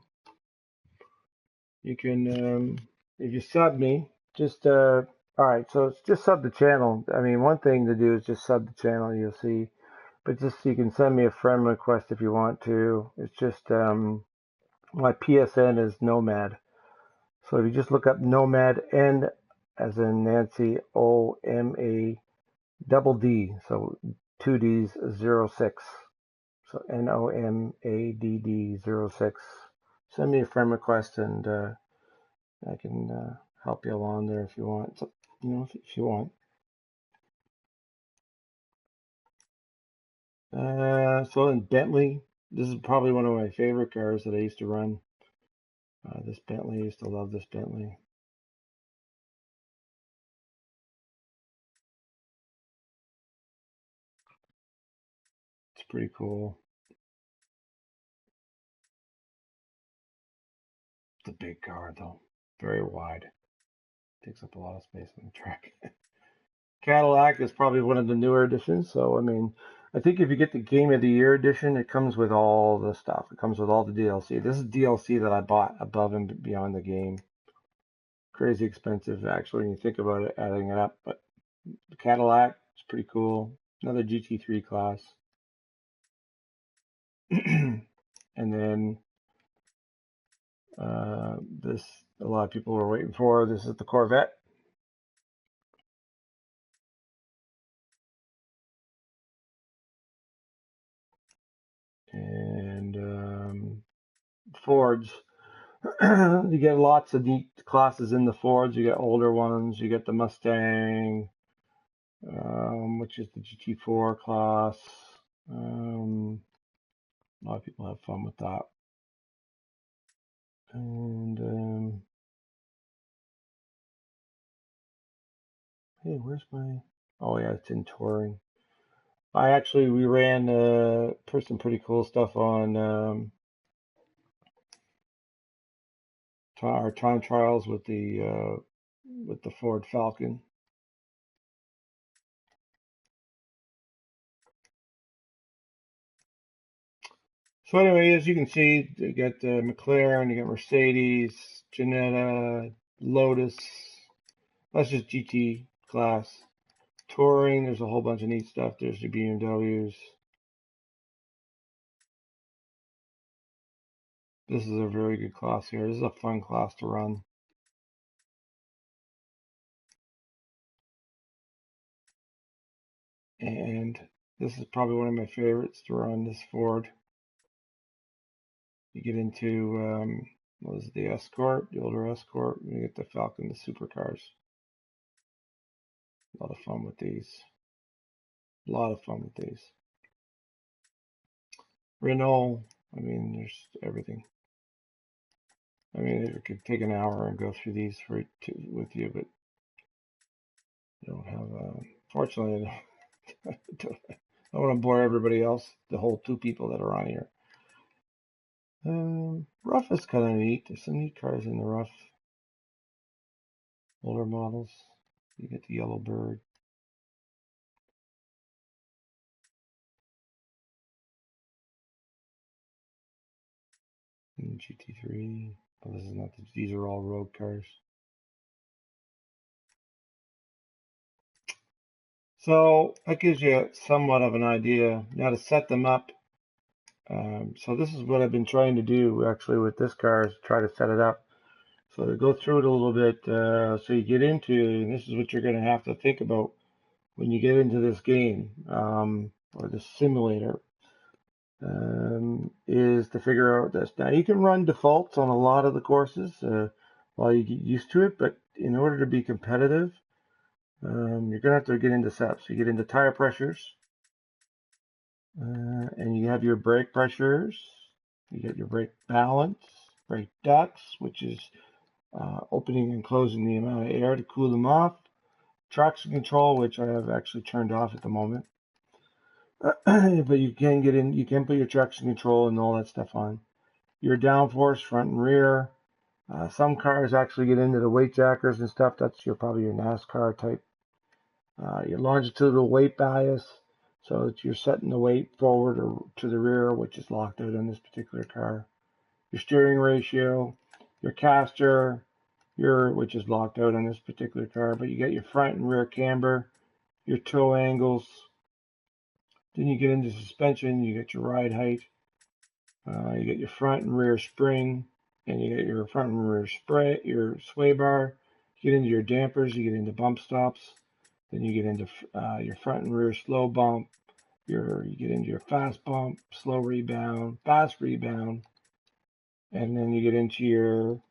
You can, if you sub me, just, all right, so it's just sub the channel. I mean, one thing to do is just sub the channel, you'll see. But just, you can send me a friend request if you want to. It's just, my PSN is Nomad. So if you just look up Nomad, N as in Nancy, OMA double D, so 2Ds 06. So NOMADD 06. Send me a friend request and I can help you along there if you want. So, if you want. So in Bentley, this is probably one of my favorite cars that I used to run. This Bentley, I used to love this Bentley. It's pretty cool. It's a big car though, very wide. Takes up a lot of space on the track. Cadillac is probably one of the newer editions. So, I mean, I think if you get the Game of the Year edition, it comes with all the stuff. It comes with all the DLC. This is DLC that I bought above and beyond the game. Crazy expensive, actually, when you think about it, adding it up. But the Cadillac is pretty cool. Another GT3 class. And then this, a lot of people were waiting for. This is the Corvette. And Fords. You get lots of neat classes in the Fords. You get older ones. You get the Mustang, which is the GT4 class. A lot of people have fun with that. And hey, where's my? Oh yeah, it's in touring. We ran some pretty cool stuff on our time trials with the Ford Falcon. So anyway, as you can see, you get McLaren, you get Mercedes, Jannetta, Lotus. That's just GT class. Touring, there's a whole bunch of neat stuff. There's the BMWs. This is a very good class here. This is a fun class to run. And this is probably one of my favorites to run, this Ford. You get into, what is it, the Escort, the older Escort, and you get the Falcon, the supercars. A lot of fun with these. A lot of fun with these. Renault, I mean, there's everything. I mean, it could take an hour and go through these with you, but I don't have, fortunately, I don't want to bore everybody else, the whole 2 people that are on here. Rough is kind of neat. There's some neat cars in the rough. Older models. You get the Yellow Bird. And GT3. Oh, this is not. These are all road cars. So that gives you somewhat of an idea. Now to set them up. So this is what I've been trying to do actually with this car is try to set it up. So to go through it a little bit, so you get into, and this is what you're going to have to think about when you get into this game, or this simulator, is to figure out this. Now you can run defaults on a lot of the courses while you get used to it, but in order to be competitive, you're going to have to get into setups. So you get into tire pressures, and you have your brake pressures. You get your brake balance, brake ducts, which is opening and closing the amount of air to cool them off. Traction control, which I have actually turned off at the moment. But you can get in, you can put your traction control and all that stuff on. Your downforce, front and rear. Some cars actually get into the weight jackers and stuff. That's probably your NASCAR type. Your longitudinal weight bias, so that you're setting the weight forward or to the rear, which is locked out on this particular car. Your steering ratio, your caster, which is locked out on this particular car, but you get your front and rear camber, your toe angles. Then you get into suspension, you get your ride height, you get your front and rear spring, and you get your front and rear your sway bar. You get into your dampers, you get into bump stops. Then you get into your front and rear slow bump. You get into your fast bump, slow rebound, fast rebound, and then you get into your.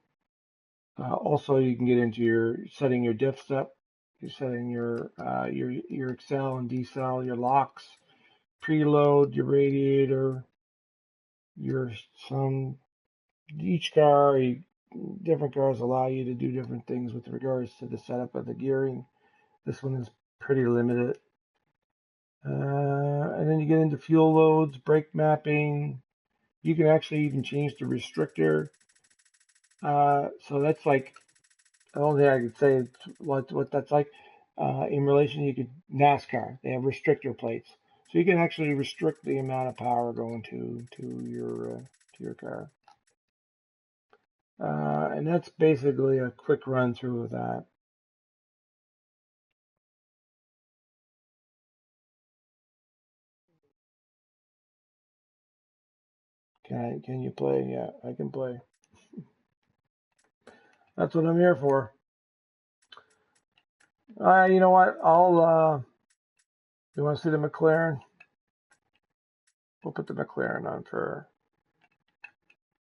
Also, you can get into your setting your diff step. You're setting your accel and decel, your locks, preload, your radiator, your some each car. Different cars allow you to do different things with regards to the setup of the gearing. This one is pretty limited. And then you get into fuel loads, brake mapping. You can actually even change the restrictor. So that's like the only thing I could say is what that's like in relation. You could NASCAR. They have restrictor plates, so you can actually restrict the amount of power going to your car. And that's basically a quick run through of that. Can you play? Yeah, I can play. That's what I'm here for. You know what? You want to see the McLaren? We'll put the McLaren on for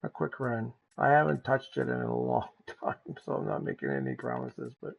a quick run. I haven't touched it in a long time, so I'm not making any promises, but